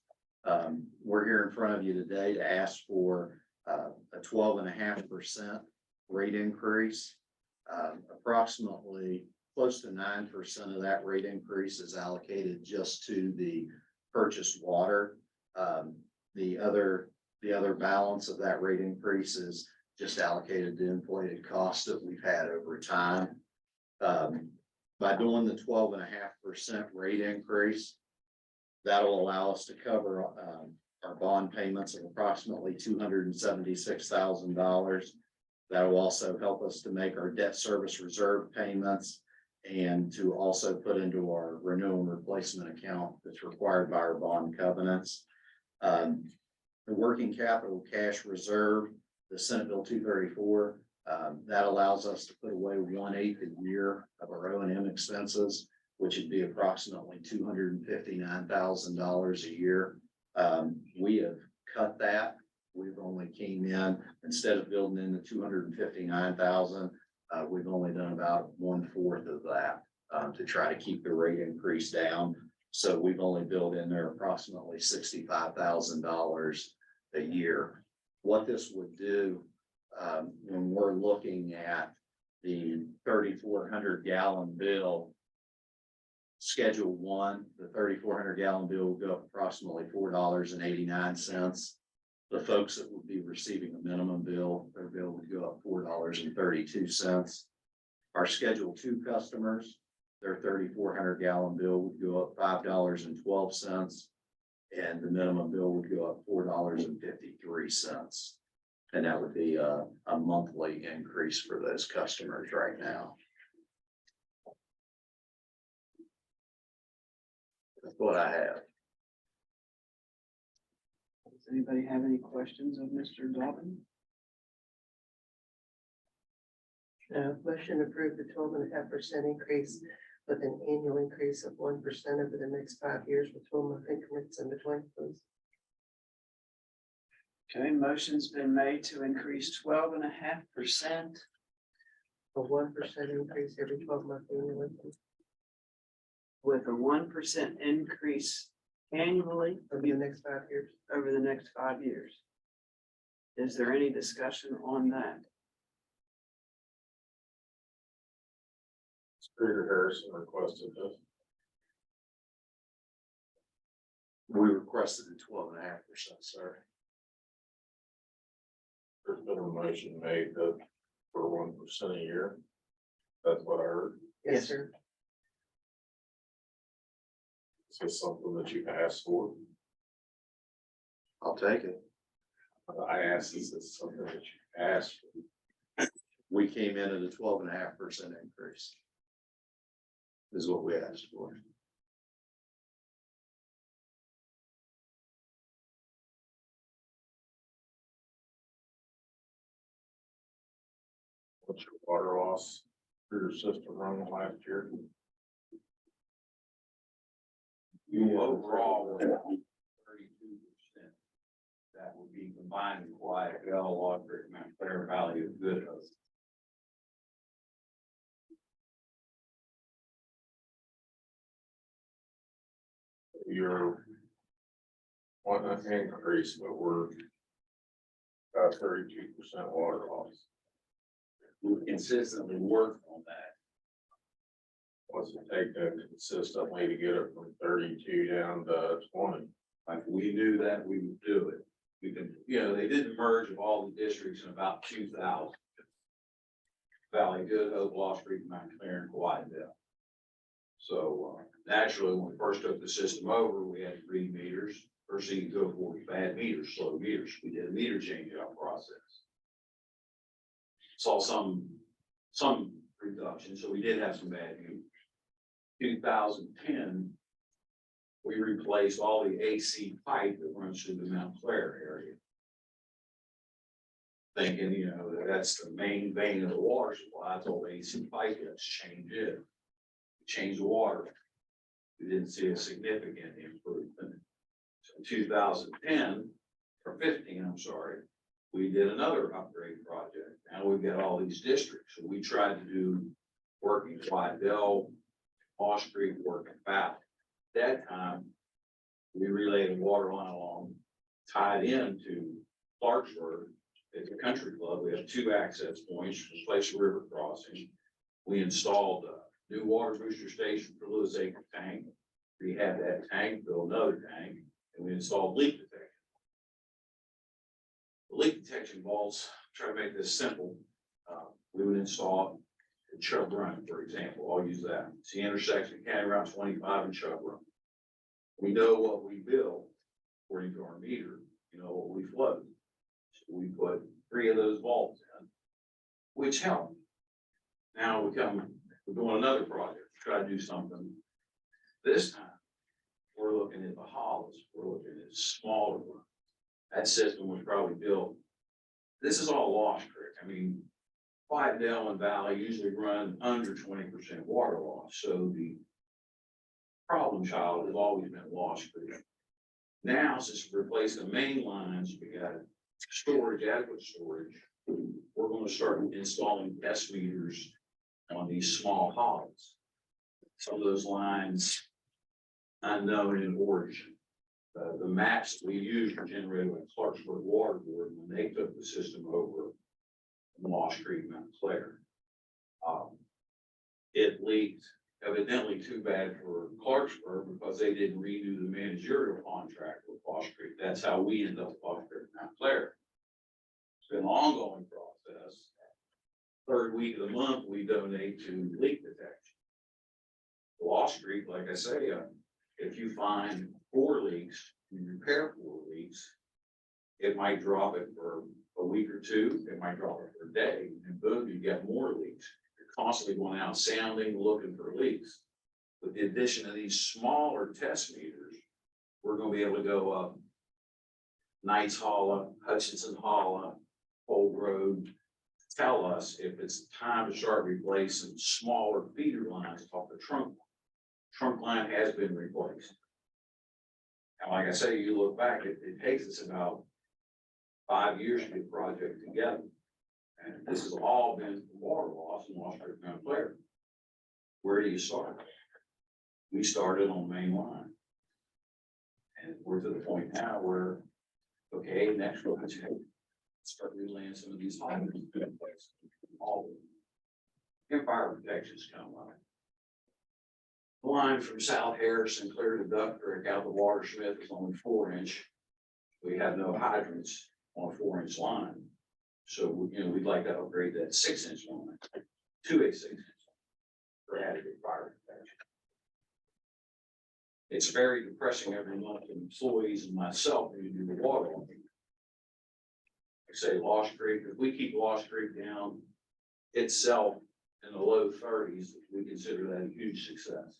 We're here in front of you today to ask for a 12.5% rate increase. Approximately close to 9% of that rate increase is allocated just to the purchased water. The other balance of that rate increase is just allocated to inflated costs that we've had over time. By doing the 12.5% rate increase, that'll allow us to cover our bond payments of approximately $276,000. That will also help us to make our debt service reserve payments and to also put into our renewal and replacement account that's required by our bond covenants. The working capital cash reserve, the Senate Bill 234, that allows us to put away 1/8 a year of our O&M expenses, which would be approximately $259,000 a year. We have cut that. We've only came in, instead of building in the $259,000, we've only done about 1/4 of that to try to keep the rate increase down. So we've only built in there approximately $65,000 a year. What this would do, when we're looking at the 3,400 gallon bill, Schedule 1, the 3,400 gallon bill will go up approximately $4.89. The folks that would be receiving a minimum bill, their bill would go up $4.32. Our Schedule 2 customers, their 3,400 gallon bill would go up $5.12. And the minimum bill would go up $4.53. And that would be a monthly increase for those customers right now. That's what I have. Does anybody have any questions of Mr. Dobbin? Motion to approve the 12.5% increase with an annual increase of 1% over the next 5 years with 12-month increments in between, please. Okay, motion's been made to increase 12.5%. A 1% increase every 12-month annually. With a 1% increase annually Over the next 5 years. over the next 5 years. Is there any discussion on that? Greater Harrison requested this. We requested a 12.5%, sir. There's been a motion made that for 1% a year. That's what I heard. Yes, sir. Is this something that you asked for? I'll take it. I asked, is this something that you asked for? We came in at a 12.5% increase. Is what we asked for. What's your water loss for your system running last year? You overall were 32%. That would be combined with Quiet Bell, Log Creek, Mount Clair Valley of Good Hope. You're wanting an increase, but we're about 32% water loss. We've consistently worked on that. What's it take to consistently to get it from 32 down to 20? If we knew that, we would do it. We can, you know, they did the merge of all the districts in about 2000. Valley, Good Hope, Lost Creek, Mount Clair, and Quiet Bell. So naturally, when we first took the system over, we had to read meters. First thing you go for was bad meters, slow meters. We did a meter change out process. Saw some reduction, so we did have some bad meters. 2010, we replaced all the AC pipe that runs through the Mount Clair area. Thinking, you know, that's the main vein of the water supply. I told AC pipe, let's change it. Change the water. We didn't see a significant improvement. So in 2010 or 15, I'm sorry, we did another upgrade project. Now we've got all these districts. So we tried to do working Quiet Bell, Lost Creek, working Valley. That time, we relayed a water line along, tied into Clarksburg. At the country club, we have 2 access points, replaced the river crossing. We installed a new water booster station for Lewis Acre tank. We had that tank, built another tank, and we installed leak detection. The leak detection valves, try to make this simple, we would install at Chubb Run, for example. I'll use that. It's the intersection of County Route 25 and Chubb Run. We know what we bill according to our meter, you know, what we float. So we put 3 of those valves in, which helped. Now we're doing another project, try to do something. This time, we're looking at the hollows, we're looking at smaller ones. That system was probably built. This is all Lost Creek. I mean, Quiet Bell and Valley usually run under 20% water loss. So the problem child has always been Lost Creek. Now, since we're replacing the main lines, we got storage, adequate storage. We're going to start installing test meters on these small hollows. Some of those lines unknown in origin. The maps we used were generated by Clarksburg Water Board when they took the system over in Lost Creek, Mount Clair. It leaked evidently too bad for Clarksburg because they didn't renew the managerial contract with Lost Creek. That's how we ended up with Lost Creek, Mount Clair. It's been an ongoing process. 3rd week of the month, we donate to leak detection. Lost Creek, like I say, if you find 4 leaks, you repair 4 leaks, it might drop it for a week or 2, it might drop it for a day, and boom, you get more leaks. You're constantly going out sounding, looking for leaks. With the addition of these smaller test meters, we're going to be able to go up Knights Hollow, Hutchinson Hollow, Old Road, tell us if it's time to start replacing smaller feeder lines off the trunk. Trunk line has been replaced. And like I say, you look back, it takes us about 5 years to get the project together. And this has all been water loss and Lost Creek, Mount Clair. Where do you start? We started on main line. And we're to the point now where, okay, next project, start relaying some of these items. All fire protections come on. The line from South Harrison clear to Duck Creek out to Watersmith is only 4-inch. We have no hydrants on a 4-inch line. So, you know, we'd like to upgrade that 6-inch line to a 6-inch line. for adequate fire protection. It's very depressing every month to employees and myself when you do the water line. I say Lost Creek, if we keep Lost Creek down itself in the low 30s, we consider that a huge success.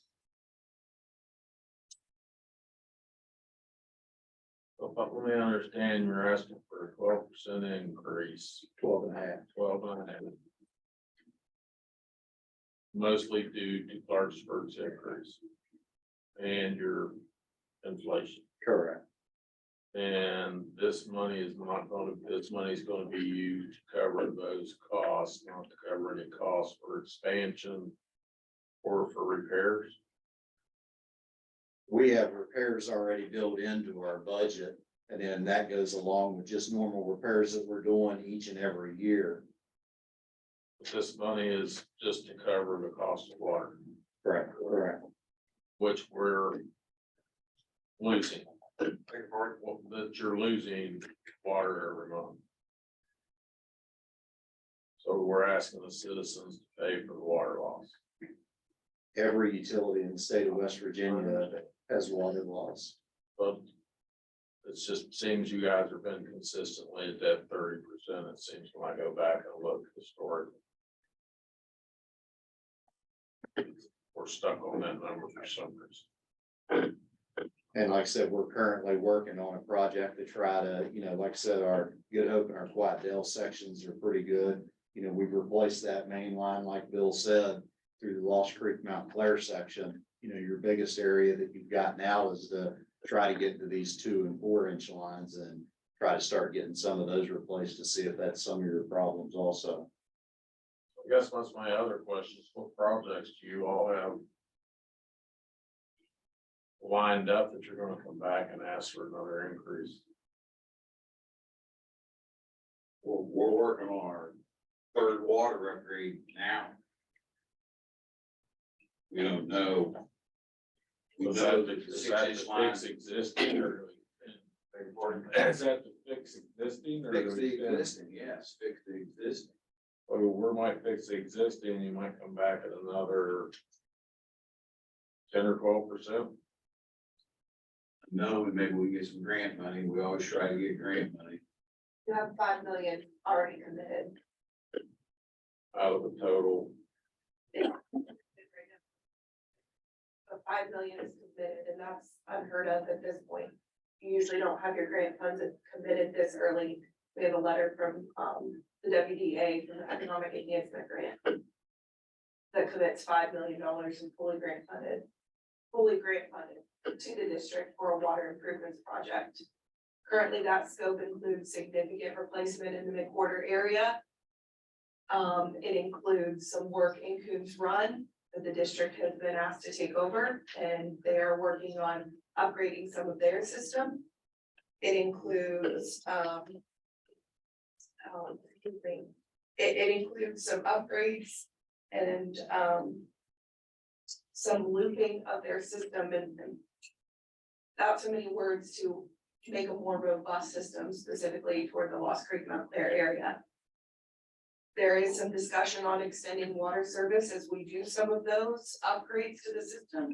But let me understand, you're asking for a 12% increase. 12.5. Mostly due to Clarksburg's increase. And your inflation. Correct. And this money is not gonna, this money is gonna be used to cover those costs, not to cover any costs for expansion. Or for repairs. We have repairs already built into our budget, and then that goes along with just normal repairs that we're doing each and every year. This money is just to cover the cost of water, Correct. which we're losing. That you're losing water every month. So we're asking the citizens to pay for the water loss. Every utility in the state of West Virginia has water loss. But it just seems you guys have been consistently at that 30%. It seems when I go back and look historically. We're stuck on that number for some reason. And like I said, we're currently working on a project to try to, like I said, our Good Hope and our Quiet Dale sections are pretty good. We've replaced that main line, like Bill said, through the Lost Creek Mount Clair section. Your biggest area that you've got now is to try to get to these 2 and 4 inch lines and try to start getting some of those replaced to see if that's some of your problems also. I guess that's my other question. What projects do you all have lined up that you're gonna come back and ask for another increase? We're working on our 3rd water upgrade now. We don't know. We Is know that that the to 6-inch fix line existing or? Is that to fix existing or? fix the existing, yes, fix the existing. Well, we might fix the existing, you might come back at another 10 or 12%. No, maybe we get some grant money. We always try to get grant money. You have 5 million already committed. Out of the total, The 5 million is committed, and that's unheard of at this point. You usually don't have your grant funds committed this early. We have a letter from, the WDA, from the Economic Enhancement Grant, that commits $5 million in fully grant funded to the district for a water improvements project. Currently, that scope includes significant replacement in the mid-quarter area. It includes some work in Coombs Run that the district has been asked to take over, and they are working on upgrading some of their system. It includes, it includes some upgrades and, some looping of their system and not too many words to make a more robust system specifically toward the Lost Creek Mount Clair area. There is some discussion on extending water service as we do some of those upgrades to the system,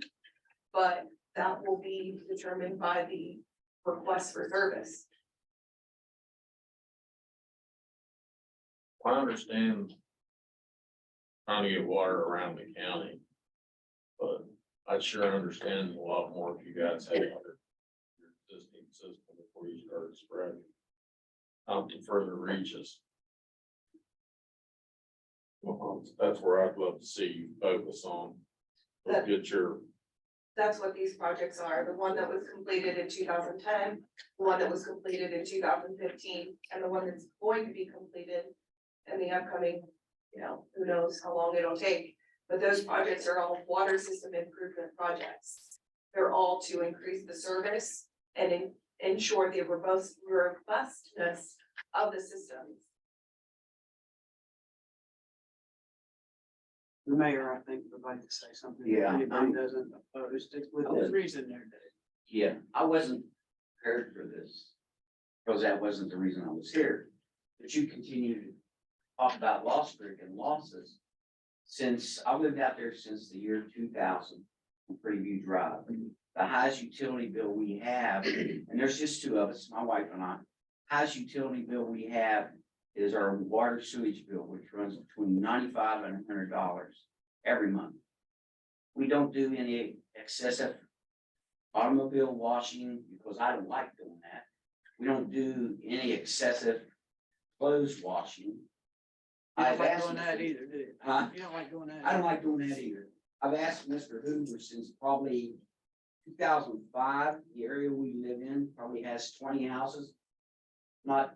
but that will be determined by the request for service. I understand trying to get water around the county. But I sure understand a lot more if you guys had your existing system before you started spreading. To further reaches. Well, that's where I'd love to see you focus on. Get your, That's what these projects are. The one that was completed in 2010, the one that was completed in 2015, and the one that's going to be completed in the upcoming, who knows how long it'll take. But those projects are all water system improvement projects. They're all to increase the service and ensure the robustness of the systems. The mayor, I think, would like to say something. If Yeah. Anybody doesn't oppose it with his reason there, Dave. Yeah, I wasn't prepared for this, because that wasn't the reason I was here. But you continue to talk about Lost Creek and losses. since, I lived out there since the year 2000 on Preview Drive. The highest utility bill we have, and there's just two of us, my wife and I, highest utility bill we have is our water sewage bill, which runs between $95 and $100 every month. We don't do any excessive automobile washing because I don't like doing that. We don't do any excessive clothes washing. You don't I've like asked doing that Mr. either, do you? Huh? You don't like doing that? I don't like doing that either. I've asked Mr. Hoover since probably 2005, the area we live in probably has 20 houses. Not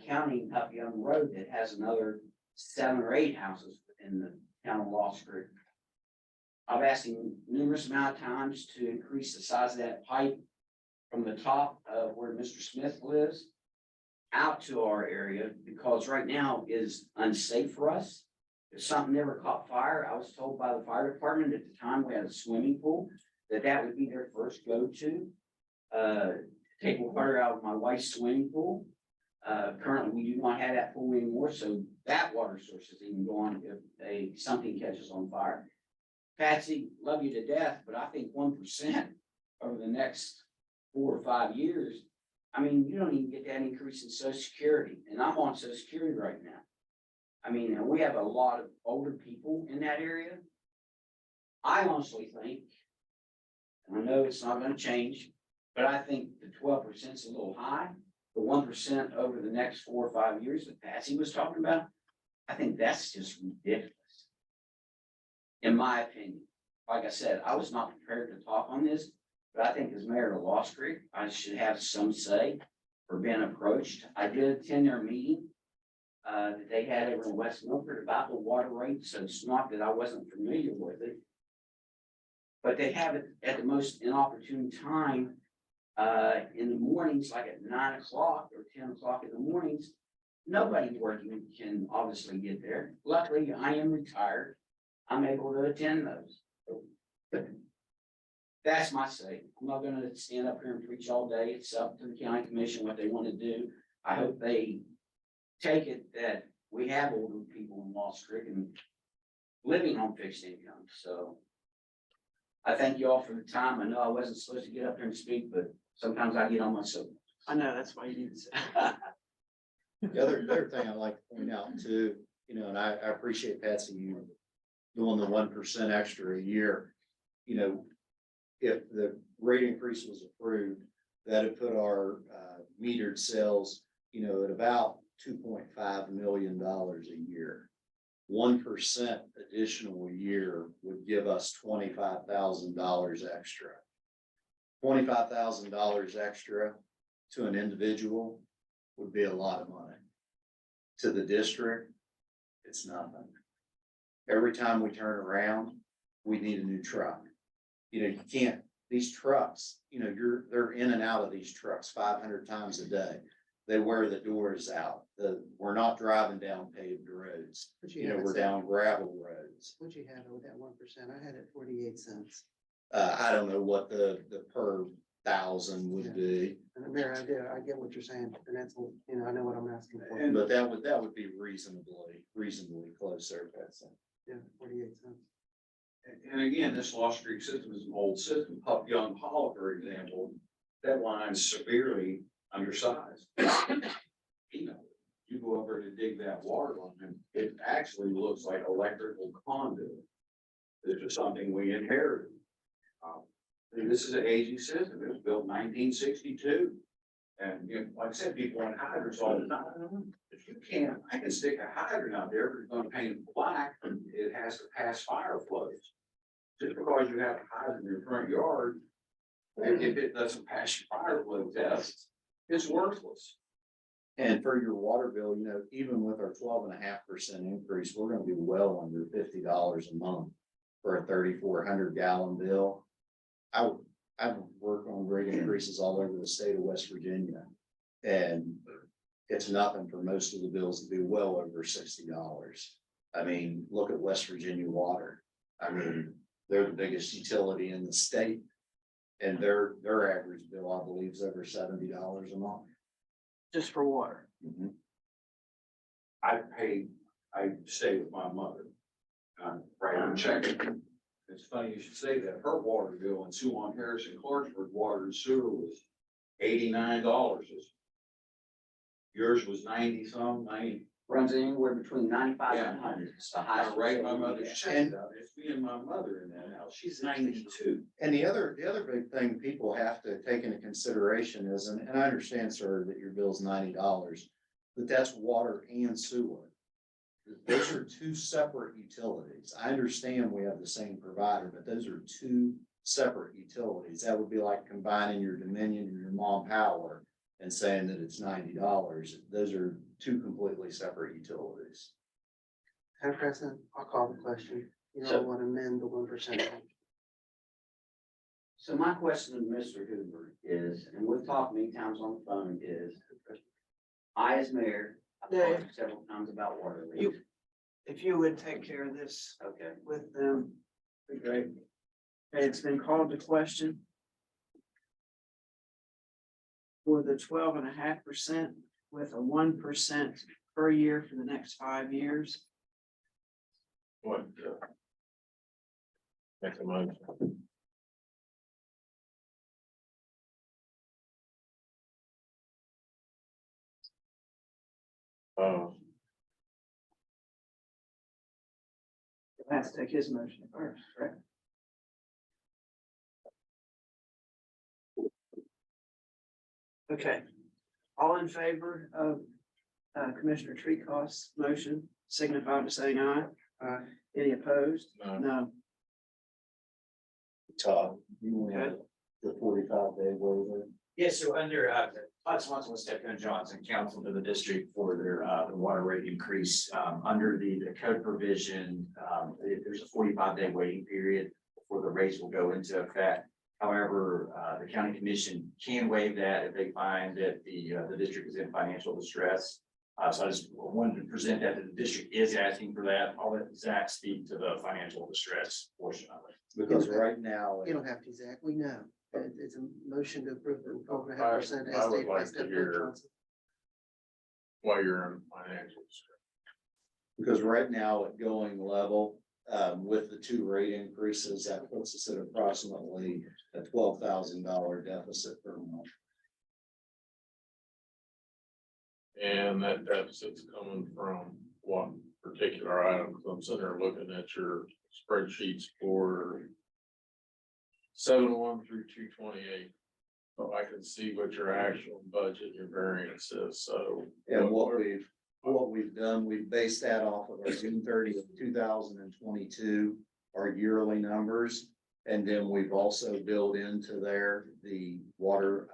counting up Young Road that has another 7 or 8 houses within the town of Lost Creek. I've asked him numerous amount of times to increase the size of that pipe from the top of where Mr. Smith lives out to our area, because right now is unsafe for us. If something never caught fire, I was told by the fire department at the time we had a swimming pool, that would be their first go-to. Take water out of my wife's swimming pool. Currently, we do not have that pool anymore, so that water source is even gone if something catches on fire. Patsy, love you to death, but I think 1% over the next 4 or 5 years, I mean, you don't even get that increase in Social Security, and I'm on Social Security right now. I mean, and we have a lot of older people in that area. I honestly think, and I know it's not gonna change, but I think the 12% is a little high. The 1% over the next 4 or 5 years that Patsy was talking about, I think that's just ridiculous. In my opinion, like I said, I was not prepared to talk on this, but I think as mayor of Lost Creek, I should have some say for being approached. I did attend their meeting that they had over in West Milford about the water rates, so it's not that I wasn't familiar with it. But they have it at the most inopportune time in the mornings, like at 9 o'clock or 10 o'clock in the mornings. Nobody working can obviously get there. Luckily, I am retired. I'm able to attend those. But that's my say. I'm not gonna stand up here and preach all day. It's up to the county commission what they want to do. I hope they take it that we have older people in Lost Creek and living on fixed income, so. I thank you all for the time. I know I wasn't supposed to get up there and speak, but sometimes I get on my soapbox. I know, that's why you need to say. The other thing I'd like to point out too, you know, and I appreciate Patsy, you doing the 1% extra a year. You know, if the rate increase was approved, that'd put our metered sales, you know, at about $2.5 million a year. 1% additional a year would give us $25,000 extra. $25,000 extra to an individual would be a lot of money. To the district, it's nothing. Every time we turn around, we need a new truck. You know, you can't, these trucks, you know, they're in and out of these trucks 500 times a day. They wear the doors out. We're not driving down paved roads. You know, we're down gravel roads. What'd you have with that 1%? I had it 48 cents. I don't know what the per thousand would be, And Mayor, I get what you're saying, and that's, you know, I know what I'm asking for. but that would be reasonably close there. Yeah, 48 cents. And again, this Lost Creek system is an old system. Pup Young Hollow, for example, that line's severely undersized. You know, you go over to dig that water line, it actually looks like electrical conduit. This is something we inherited. And this is an aging system. It was built 1962. And, you know, like I said, people want hydrants all the time. If you can't, I can stick a hydrant out there, but it's gonna paint it black, it has to pass fire flows. Just because you have a hydrant in your front yard, if it doesn't pass your fire flow test, it's worthless. And for your water bill, you know, even with our 12.5% increase, we're gonna be well under $50 a month for a 3,400 gallon bill. I've worked on rate increases all over the state of West Virginia. And it's nothing for most of the bills to be well over $60. I mean, look at West Virginia Water. I mean, they're the biggest utility in the state. And their average bill, I believe, is over $70 a month. Just for water. I stay with my mother. Right, I'm checking. It's funny you should say that. Her water bill in Suwan Harrison Clarksburg water and sewer was $89. Yours was 90 some, 90. Runs anywhere between 95 Yeah. and 100. It's the I highest. rate my mother's Yeah. check out. It's me and my mother in that house. She's 92. And the other big thing people have to take into consideration is, and I understand, sir, that your bill's $90, but that's water and sewer. Those are two separate utilities. I understand we have the same provider, but those are two separate utilities. That would be like combining your Dominion and your Mom Power and saying that it's $90. Those are two completely separate utilities. Madam President, I'll call the question. You So- don't want to amend the 1%. So my question to Mr. Hoover is, and we've talked many times on the phone, is I as mayor, I've talked to you several times about water leaks. If you would take care of this Okay, with them, be great. Okay, it's been called to question. For the 12.5% with a 1% per year for the next 5 years. What? Make a motion. He'll have to take his motion first, correct? Okay, all in favor of Commissioner Treecoff's motion, signify by saying aye. Aye. Any opposed? No. No. Todd, you want the 45-day waiver? Yes, so under, Todd Swanson with Stephen Johnson, counsel to the district for their, the water rate increase, under the code provision, there's a 45-day waiting period before the rates will go into effect. However, the county commission can waive that if they find that the district is in financial distress. So I just wanted to present that the district is asking for that. I'll let Zach speak to the financial distress portion of it. Because right now, You don't have to, Zach, we know. It's a motion to approve the 12.5% I as would stated by like to Stephen hear- Johnson. While you're in financial distress. because right now at going level, with the two rate increases, that puts us at approximately a $12,000 deficit per month. And that deficit's coming from what particular item? 'Cause I'm sitting there looking at your spreadsheets for 701 through 228. So I can see what your actual budget, your variance is, so. And what we've done, we've based that off of our June 30th, 2022, our yearly numbers. And then we've also built into there the water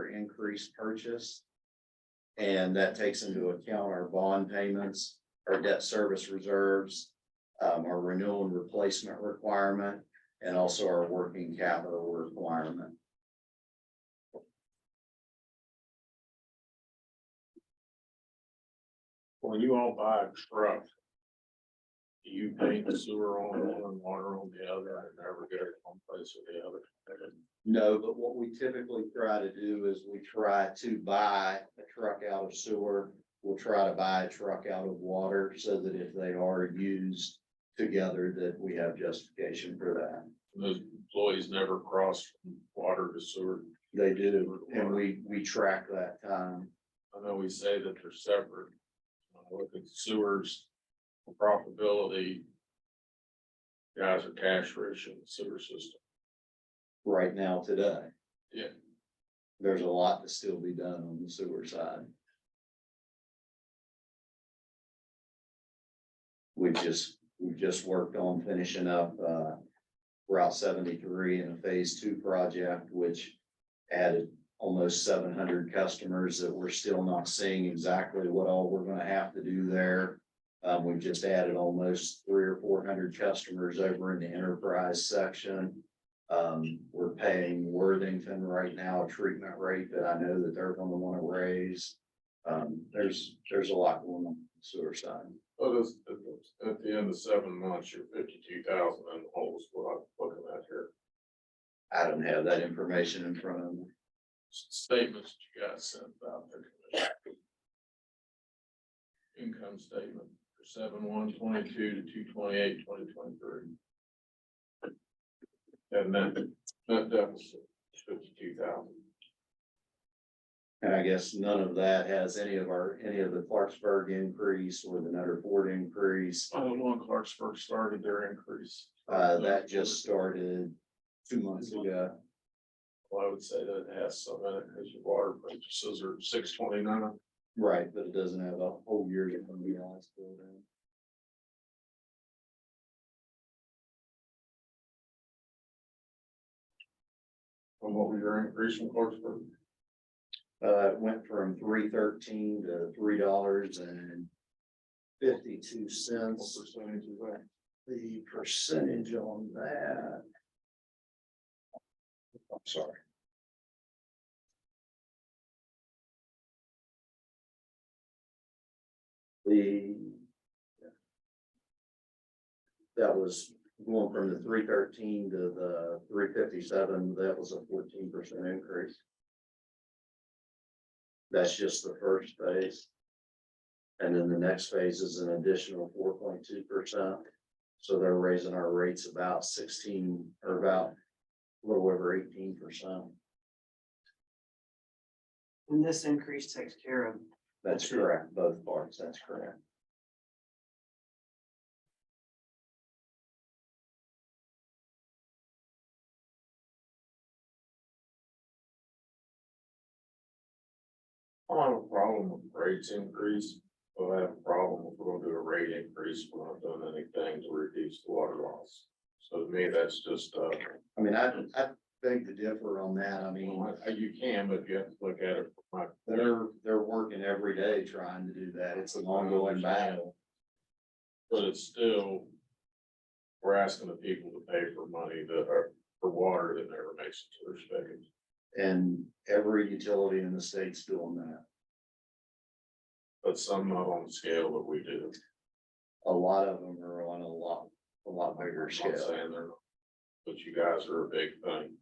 increase purchase. And that takes into account our bond payments, our debt service reserves, our renewal and replacement requirement, and also our working capital requirement. When you all buy a truck, do you paint the sewer on one and water on the other and never get it one place or the other? No, but what we typically try to do is we try to buy a truck out of sewer. We'll try to buy a truck out of water so that if they are used together, that we have justification for that. Those employees never cross from water to sewer. They do, and we track that time. I know we say that they're separate. Look at sewers, profitability. Guys are cash rich in the sewer system. Right now today. Yeah. There's a lot to still be done on the sewer side. We've just worked on finishing up, Route 73 in a phase 2 project, which added almost 700 customers that we're still not seeing exactly what all we're gonna have to do there. We've just added almost 300 or 400 customers over in the enterprise section. We're paying Worthington right now a treatment rate that I know that they're gonna wanna raise. There's a lot going on the sewer side. But it's, at the end of 7 months, you're 52,000 in the holes, what I'm looking at here. I don't have that information in front of me. Statements that you guys sent out there. Income statement, 7/1/22 to 2/28/2023. And then net deficit, 52,000. And I guess none of that has any of the Clarksburg increase or the Nutter Ford increase. I don't know when Clarksburg started their increase. That just started 2 months ago. Well, I would say that it has some in it, because your water purchases are 629. Right, but it doesn't have a whole year to be honest. And what was your increase from Clarksburg? It went from $3.13 to $3.52. What percentage is that? The percentage on that. I'm sorry. That was going from the 3.13 to the 3.57, that was a 14% increase. That's just the first phase. And then the next phase is an additional 4.2%. So they're raising our rates about 16 or about a little over 18%. And this increase takes care of. That's correct, both parts, that's correct. I don't have a problem with rates increase, but I have a problem if we're gonna do a rate increase, we're not doing anything to reduce the water loss. So to me, that's just, I mean, I beg to differ on that. I mean, you can, but you have to look at it from my. they're working every day trying to do that. It's an ongoing battle. But it's still, we're asking the people to pay for money that are, for water that never makes it to their spigots. And every utility in the state's doing that. But some not on the scale that we do. A lot of them are on a lot bigger I'm not scale. saying they're not, but you guys are a big thing.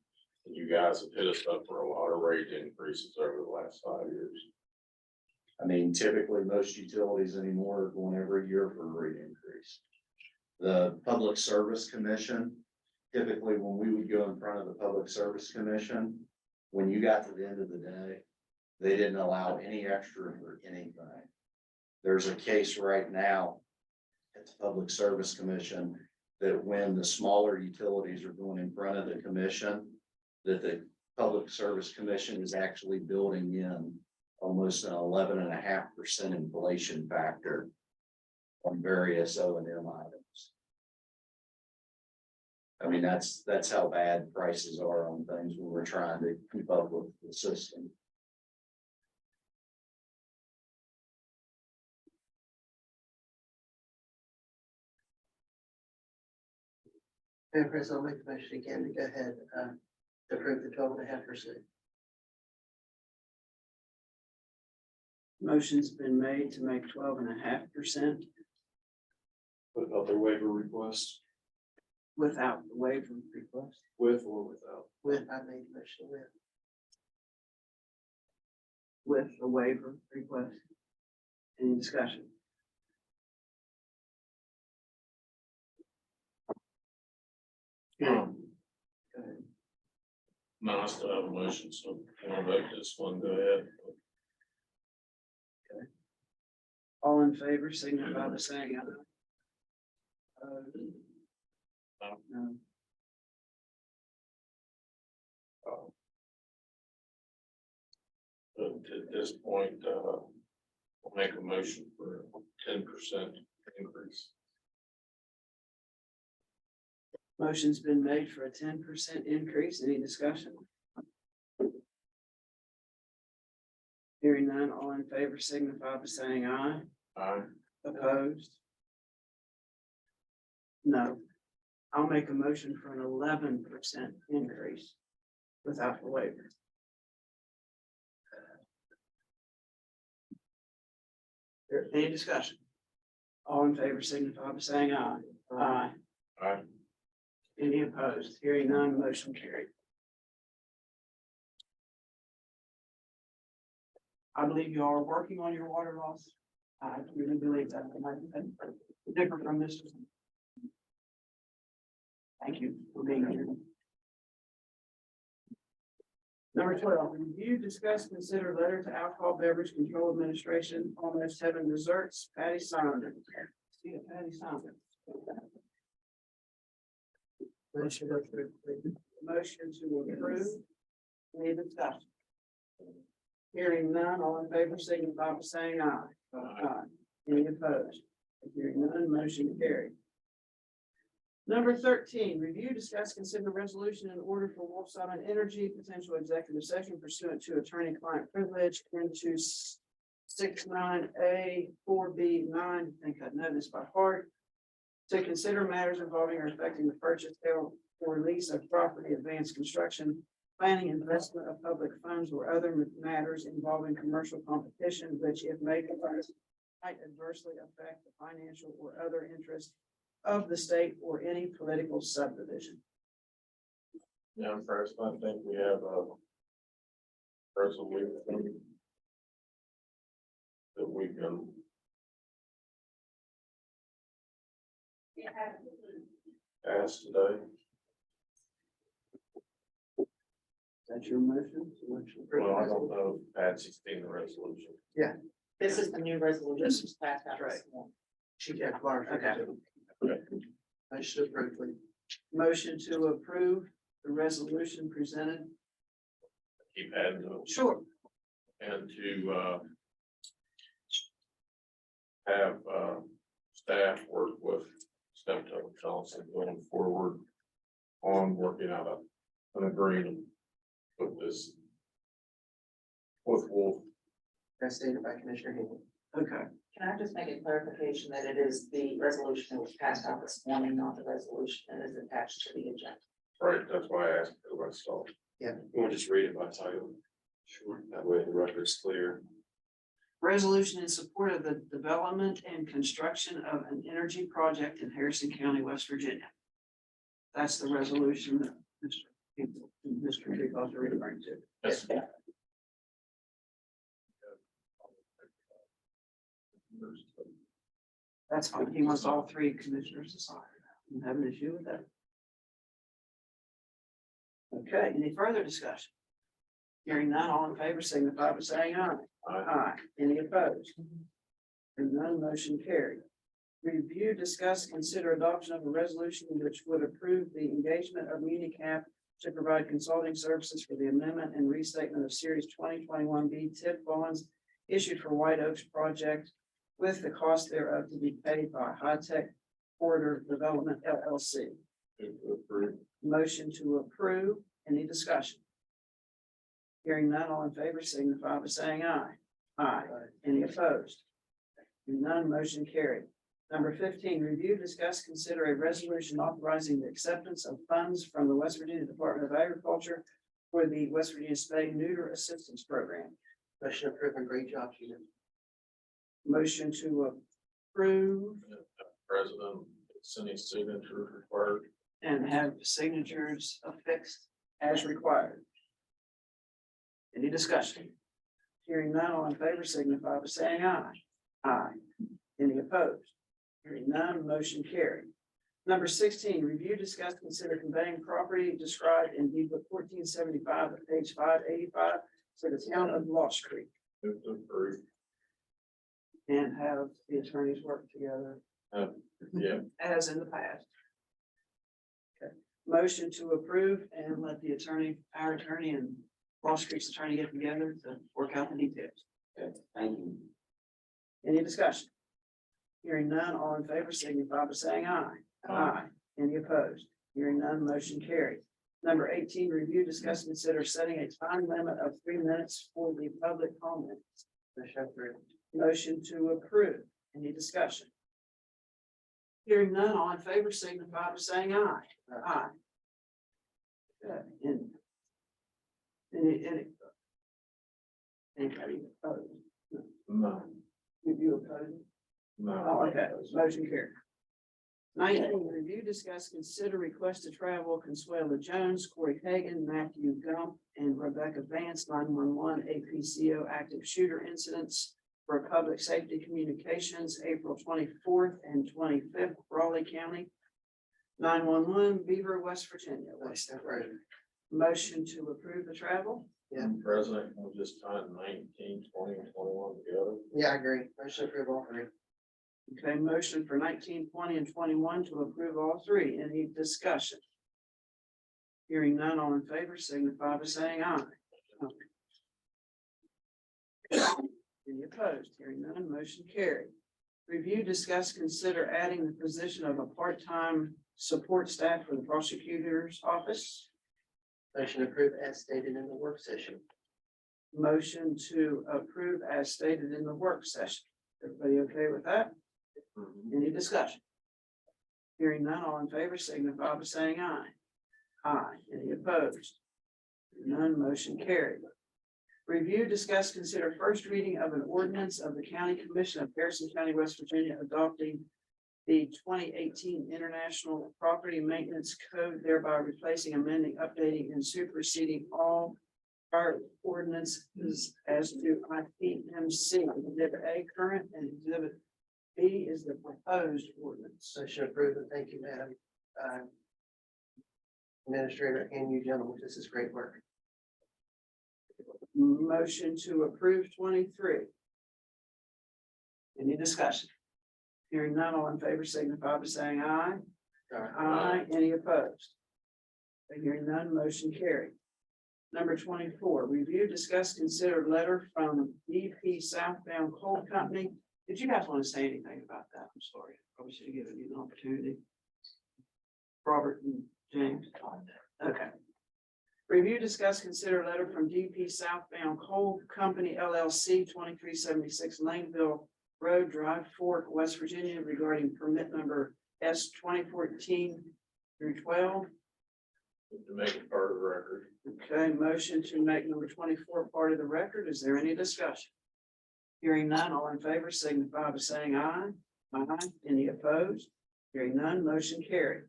And you guys have hit us up for a lot of rate increases over the last 5 years. I mean, typically most utilities anymore are going every year for a rate increase. The Public Service Commission, typically when we would go in front of the Public Service Commission, when you got to the end of the day, they didn't allow any extra for anything. There's a case right now at the Public Service Commission that when the smaller utilities are going in front of the commission, that the Public Service Commission is actually building in almost an 11.5% inflation factor on various O&M items. I mean, that's how bad prices are on things when we're trying to keep up with the system. Madam President, I'll make the motion again to go ahead, to approve the 12.5%. Motion's been made to make 12.5% What about their waiver request, without the waiver request. with or without? I made the motion With the waiver request. Any discussion? No, I still have a motion, so if I'll vote this one, go ahead. All in favor, signify by saying aye. No. But at this point, we'll make a motion for a 10% increase. Motion's been made for a 10% increase. Any discussion? Hearing none, all in favor signify by saying aye. Aye. Opposed? No. I'll make a motion for an 11% increase without the waiver. Any discussion? All in favor signify by saying aye. Aye. Aye. Any opposed? Hearing none, motion carried. I believe you are working on your water loss I really believe that. Different from Mr. Thank you for being here. Number 12, review, discuss, consider letter to Alcohol Beverage Control Administration, Almost Heaven Desserts, Patty Simon. See it, Patty Simon. Motion to approve. Any discussion? Hearing none, all in favor, signify by saying aye. Aye. Any opposed? Hearing none, motion carried. Number 13, review, discuss, consider resolution in order for Wolf Southern Energy potential executive session pursuant to attorney-client privilege into 69A4B9. I think I know this by heart. To consider matters involving or affecting the purchase, sale, or lease of property, advanced construction, planning, investment of public funds, or other matters involving commercial competition, which if made might adversely affect the financial or other interests of the state or any political subdivision. Yeah, first, I think we have a resolution that we can pass today. That's your motion? Well, I don't know if Patsy's seen the resolution. This is the new resolution. This is passed out right. this morning. She got clarification. I should approve, please. Motion to approve the resolution presented. Keep adding to it. Sure. And to have staff work with Steptoe Johnson going forward on working out an agreement with this with Wolf. As stated by Commissioner Hinkle. Okay. Can I just make a clarification that it is the resolution that was passed out this morning, not the resolution that is attached to the agenda? Right, that's why I asked who I saw. You want to just read it by title? Sure. That way the record's clear. Resolution in support of the development and construction of an energy project in Harrison County, West Virginia. That's the resolution that Mr. Bigos are referring to. Yes. That's fine. He wants all three commissioners to sign. I don't have an issue with that. Okay, any further discussion? Hearing none, all in favor, signify by saying aye. Aye. Any opposed? And none, motion carried. Review, discuss, consider adoption of a resolution which would approve the engagement of Unicap to provide consulting services for the amendment and restatement of Series 2021B TIP bonds issued for White Oaks project, with the cost thereof to be paid by High Tech Corridor Development LLC. Motion to approve. Any discussion? Hearing none, all in favor, signify by saying aye. Aye. Any opposed? None, motion carried. Number 15, review, discuss, consider a resolution authorizing the acceptance of funds from the West Virginia Department of Agriculture for the West Virginia Spay Neuter Assistance Program. Motion approved, and great job, Sheila. Motion to approve President, Cindy signature required. and have signatures affixed as required. Any discussion? Hearing none, all in favor, signify by saying aye. Aye. Any opposed? Hearing none, motion carried. Number 16, review, discuss, consider conveying property described in deed book 1475 at page 585 to the town of Lost Creek, Move to approve. and have the attorneys work together Yeah, as in the past. Okay, motion to approve and let the attorney, our attorney and Lost Creek's attorney get together to work out the details. Okay, thank you. Any discussion? Hearing none, all in favor, signify by saying aye. Aye. Any opposed? Hearing none, motion carried. Number 18, review, discuss, consider setting a time limit of 3 minutes for the public comments. Motion to approve. Any discussion? Hearing none, all in favor, signify by saying aye. Aye. Okay, anybody opposed? no, You opposed? no. Oh, okay, motion carried. 19, review, discuss, consider request to travel Consuela Jones, Corey Hagan, Matthew Gump, and Rebecca Vance, 911 APCO active shooter incidents for Public Safety Communications, April 24th and 25th, Raleigh County. 911 Beaver, West Virginia. Nice, that right. Motion to approve the travel. President, we'll just tie 19, 20, and 21 together. Yeah, I agree. Motion to approve all three. Okay, motion for 19, 20, and 21 to approve all three. Any discussion? Hearing none, all in favor signify by saying aye. Any opposed? Hearing none, motion carried. Review, discuss, consider adding the position of a part-time support staff for the prosecutor's office. Motion approved as stated in the work session. Motion to approve as stated in the work session. Everybody okay with that? Any discussion? Hearing none, all in favor signify by saying aye. Aye. Any opposed? None, motion carried. Review, discuss, consider first reading of an ordinance of the County Commission of Harrison County, West Virginia, adopting the 2018 International Property Maintenance Code, thereby replacing, amending, updating, and superseding all prior ordinances as to IPMC. Exhibit A current and Exhibit B is the proposed ordinance. Motion approved, and thank you, Madam Administrator, and you gentlemen. This is great work. Motion to approve 23. Any discussion? Hearing none, all in favor signify by saying aye. Aye. Any opposed? Hearing none, motion carried. Number 24, review, discuss, consider letter from BP Southbound Coal Company. Did you guys want to say anything about that? I'm sorry. Probably should have given you an opportunity. Robert and James. Okay. Review, discuss, consider letter from DP Southbound Coal Company LLC, 2376 Langeville Road Drive, Fork, West Virginia, regarding permit number S 2014 through 12. To make it part of the record. Okay, motion to make number 24 part of the record. Is there any discussion? Hearing none, all in favor signify by saying aye. Aye. Any opposed? Hearing none, motion carried.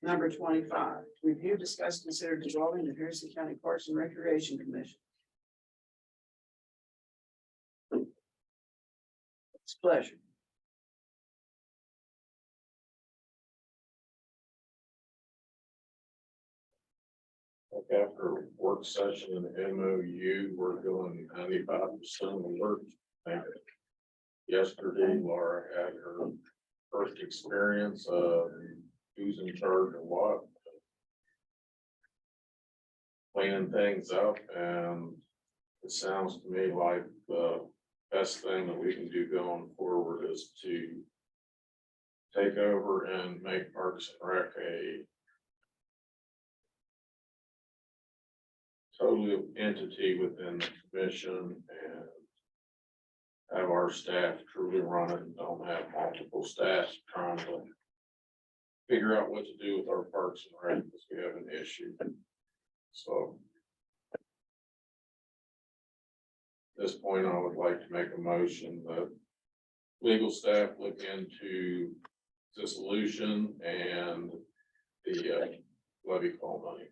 Number 25, review, discuss, consider dissolving the Harrison County Parks and Recreation Commission. It's a pleasure. After work session and MOU, we're doing 95% of the work. Yesterday, Laura had her first experience of who's in charge of what. Cleaning things up, and it sounds to me like the best thing that we can do going forward is to take over and make Parks and Rec a totally entity within the commission and have our staff truly run it and don't have multiple staff trying to figure out what to do with our parks and rec because we have an issue. So at this point, I would like to make a motion that legal staff look into dissolution and the levy call money.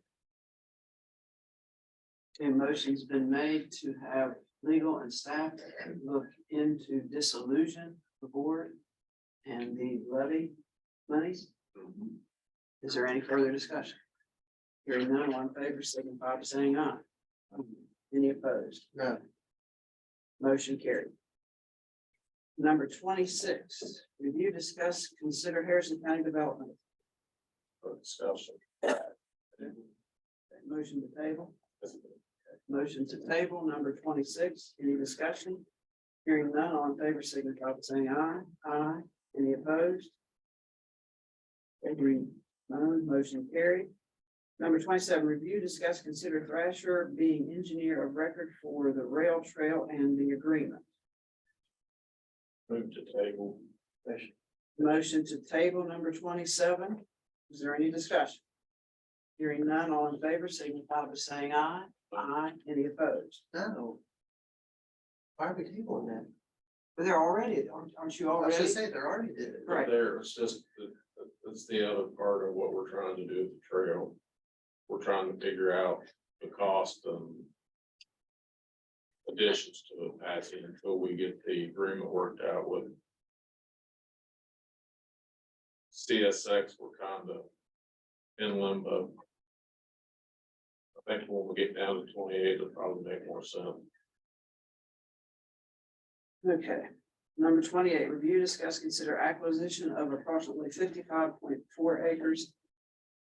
A motion's been made to have legal and staff look into dissolution, the board, and the levy monies. Is there any further discussion? Hearing none, all in favor, signify by saying aye. Any opposed? No. Motion carried. Number 26, review, discuss, consider Harrison County Development. For discussion. Motion to table. Motion to table, number 26, any discussion? Hearing none, all in favor, signify by saying aye. Aye. Any opposed? Hearing none, motion carried. Number 27, review, discuss, consider Thrasher being engineer of record for the rail trail and the agreement. Move to table. Motion to table, number 27. Is there any discussion? Hearing none, all in favor, signify by saying aye. Aye. Any opposed? No. Why are we tabling that? But they're already, aren't you I was already? gonna say, they already did it. Right. There, it's just, it's the other part of what we're trying to do with the trail. We're trying to figure out the cost and additions to it, Patsy, until we get the agreement worked out with CSX. We're kind of in limbo. I think when we get down to 28, it'll probably make more sense. Okay, number 28, review, discuss, consider acquisition of approximately 55.4 acres.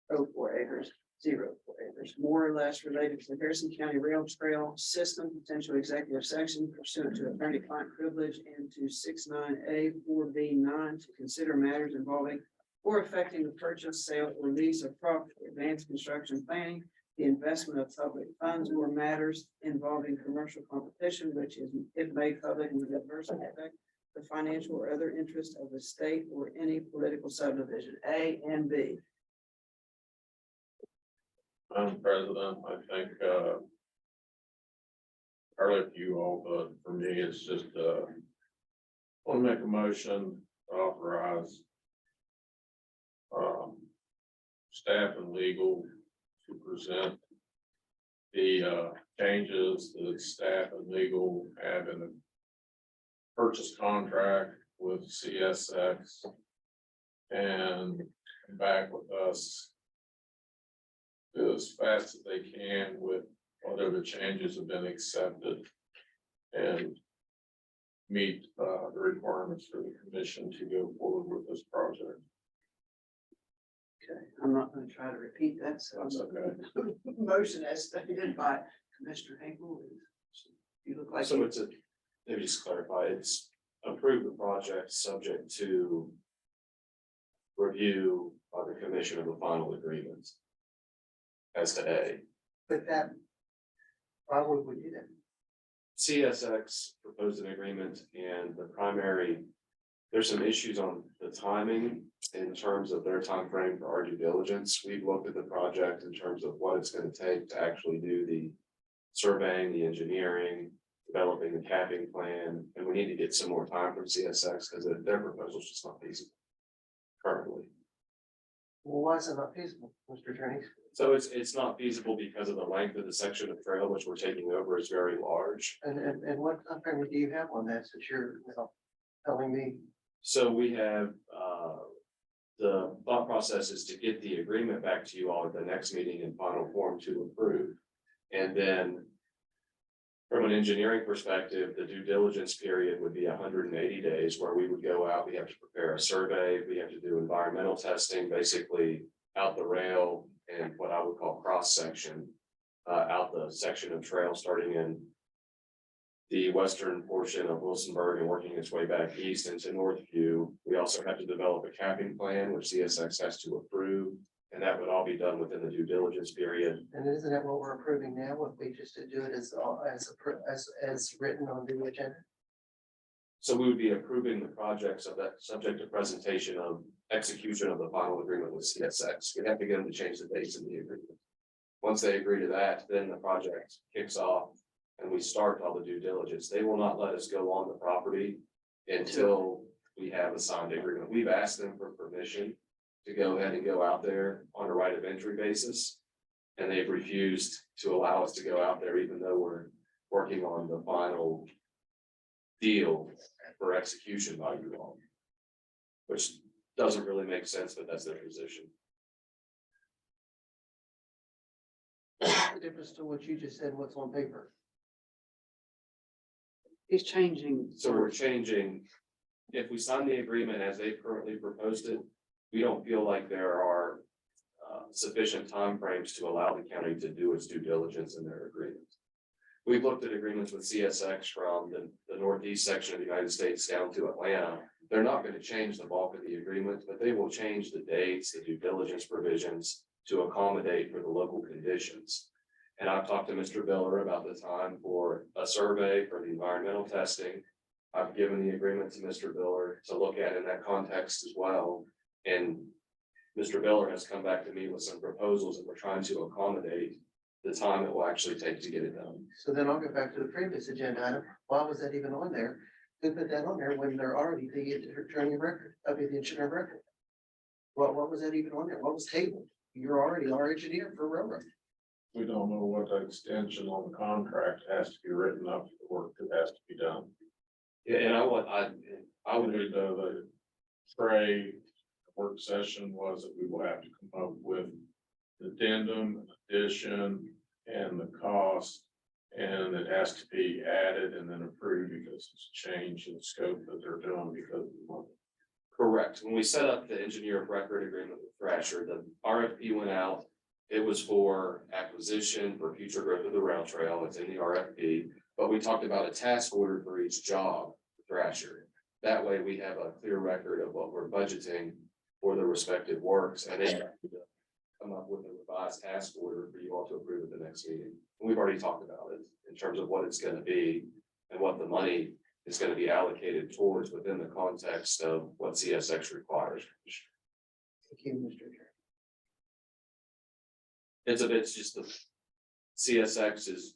04 acres, 04 acres, more or less related to the Harrison County Rail Trail System, potential executive section pursuant to attorney-client privilege and to 69A 4B9 to consider matters involving or affecting the purchase, sale, or lease of property, advanced construction planning, the investment of public funds, or matters involving commercial competition, which is, if made public, would adversely affect the financial or other interest of the state or any political subdivision, A and B. Madam President, I think, earlier to you all, but for me, it's just, want to make a motion to authorize staff and legal to present the changes that staff and legal have in the purchase contract with CSX and come back with us as fast as they can with whatever changes have been accepted and meet the requirements for the commission to go forward with this project. Okay, I'm not gonna try to repeat that, so. That's okay. Motion as stated by Commissioner Hinkle. You look like. So it's a, maybe just clarify, it's approve the project subject to review by the commission of the final agreement as to A. But that, why would we do that? CSX proposed an agreement and the primary, there's some issues on the timing in terms of their time frame for our due diligence. We've looked at the project in terms of what it's going to take to actually do the surveying, the engineering, developing the capping plan, and we need to get some more time from CSX because their proposal is just not feasible currently. Well, why is it not feasible, Mr. Attorney? So it's not feasible because of the length of the section of trail which we're taking over is very large. And what timeframe do you have on that, since you're telling me? So we have, the thought process is to get the agreement back to you all at the next meeting in final form to approve. And then from an engineering perspective, the due diligence period would be 180 days where we would go out, we have to prepare a survey, we have to do environmental testing, basically out the rail and what I would call cross section, out the section of trail starting in the western portion of Wilsonburg and working its way back east into Northview. We also have to develop a capping plan, which CSX has to approve, and that would all be done within the due diligence period. And isn't that what we're approving now, if we just to do it as written on the agenda? So we would be approving the projects of that subject to presentation of execution of the final agreement with CSX. We'd have to get them to change the dates in the agreement. Once they agree to that, then the project kicks off and we start all the due diligence. They will not let us go on the property until we have a signed agreement. We've asked them for permission to go ahead and go out there on a right of entry basis. And they've refused to allow us to go out there, even though we're working on the final deal for execution by you all. Which doesn't really make sense, but that's their position. The difference to what you just said, what's on paper. He's changing. So we're changing, if we sign the agreement as they've currently proposed it, we don't feel like there are sufficient timeframes to allow the county to do its due diligence in their agreement. We've looked at agreements with CSX from the northeast section of the United States down to Atlanta. They're not going to change the bulk of the agreement, but they will change the dates, the due diligence provisions to accommodate for the local conditions. And I've talked to Mr. Biller about the time for a survey for the environmental testing. I've given the agreement to Mr. Biller to look at in that context as well. And Mr. Biller has come back to me with some proposals and we're trying to accommodate the time it will actually take to get it done. So then I'll go back to the previous agenda item. Why was that even on there? Who put that on there when they're already the attorney of record, the engineer of record? What was that even on there? What was tabled? You're already our engineer for railroad. We don't know what the extension on the contract has to be written up for the work that has to be done. Yeah, and I would, The Trey work session was that we will have to come up with the addendum, addition, and the cost. And it has to be added and then approved because it's a change in scope that they're doing because of the money. correct. When we set up the engineer of record agreement with Thrasher, the RFP went out. It was for acquisition for future growth of the rail trail. It's in the RFP. But we talked about a task order for each job for Thrasher. That way we have a clear record of what we're budgeting for the respective works and then come up with a revised task order for you all to approve at the next meeting. And we've already talked about it in terms of what it's gonna be and what the money is gonna be allocated towards within the context of what CSX requires. Thank you, Mr. Chair. It's just the CSX is.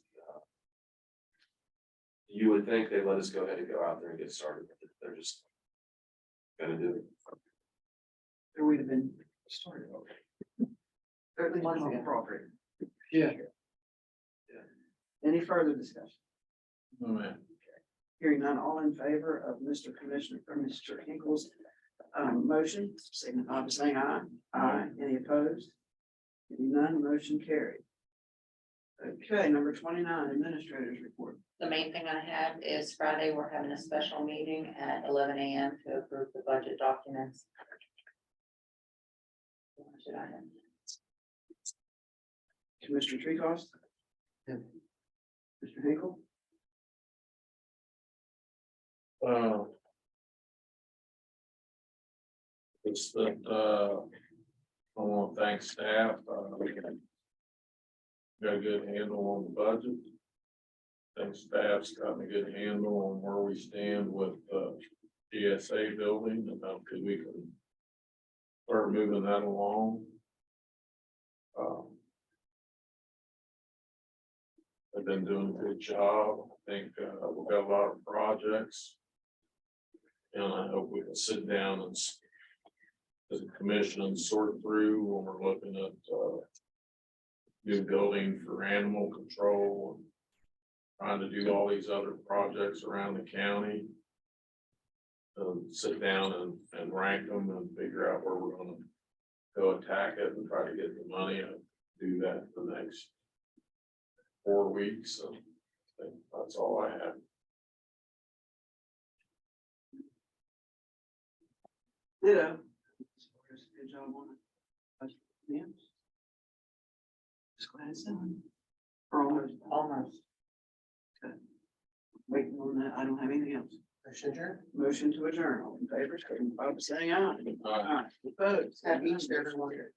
You would think they let us go ahead and go out there and get started. They're just gonna do it. There would have been started already. Or at least Once on again. property. Yeah. Any further discussion? Oh, man. Hearing none, all in favor of Mr. Hinkle's motion, signify by saying aye. Aye. Any opposed? Hearing none, motion carried. Okay, number 29, administrators report. The main thing I have is Friday, we're having a special meeting at 11 a.m. to approve the budget documents. What should I have? Commissioner Treecost? Yeah. Mr. Hinkle? It's that, I want to thank staff, got a good handle on the budget. Think staff's gotten a good handle on where we stand with the GSA building and hopefully we can start moving that along. They've been doing a good job. I think, we've got a lot of projects. And I hope we can sit down and as a commission and sort through when we're looking at, new building for animal control and trying to do all these other projects around the county. Sit down and rank them and figure out where we're gonna go attack it and try to get the money and do that the next 4 weeks. So I think that's all I have. Ditto. Good job on it. Yeah. Just glad it's done. Or almost. Almost. Waiting on that. I don't have anything else. Motion adjourned. Motion to adjourn. All in favor, signify by saying aye. Aye. Opposed? Happy Easter, everyone.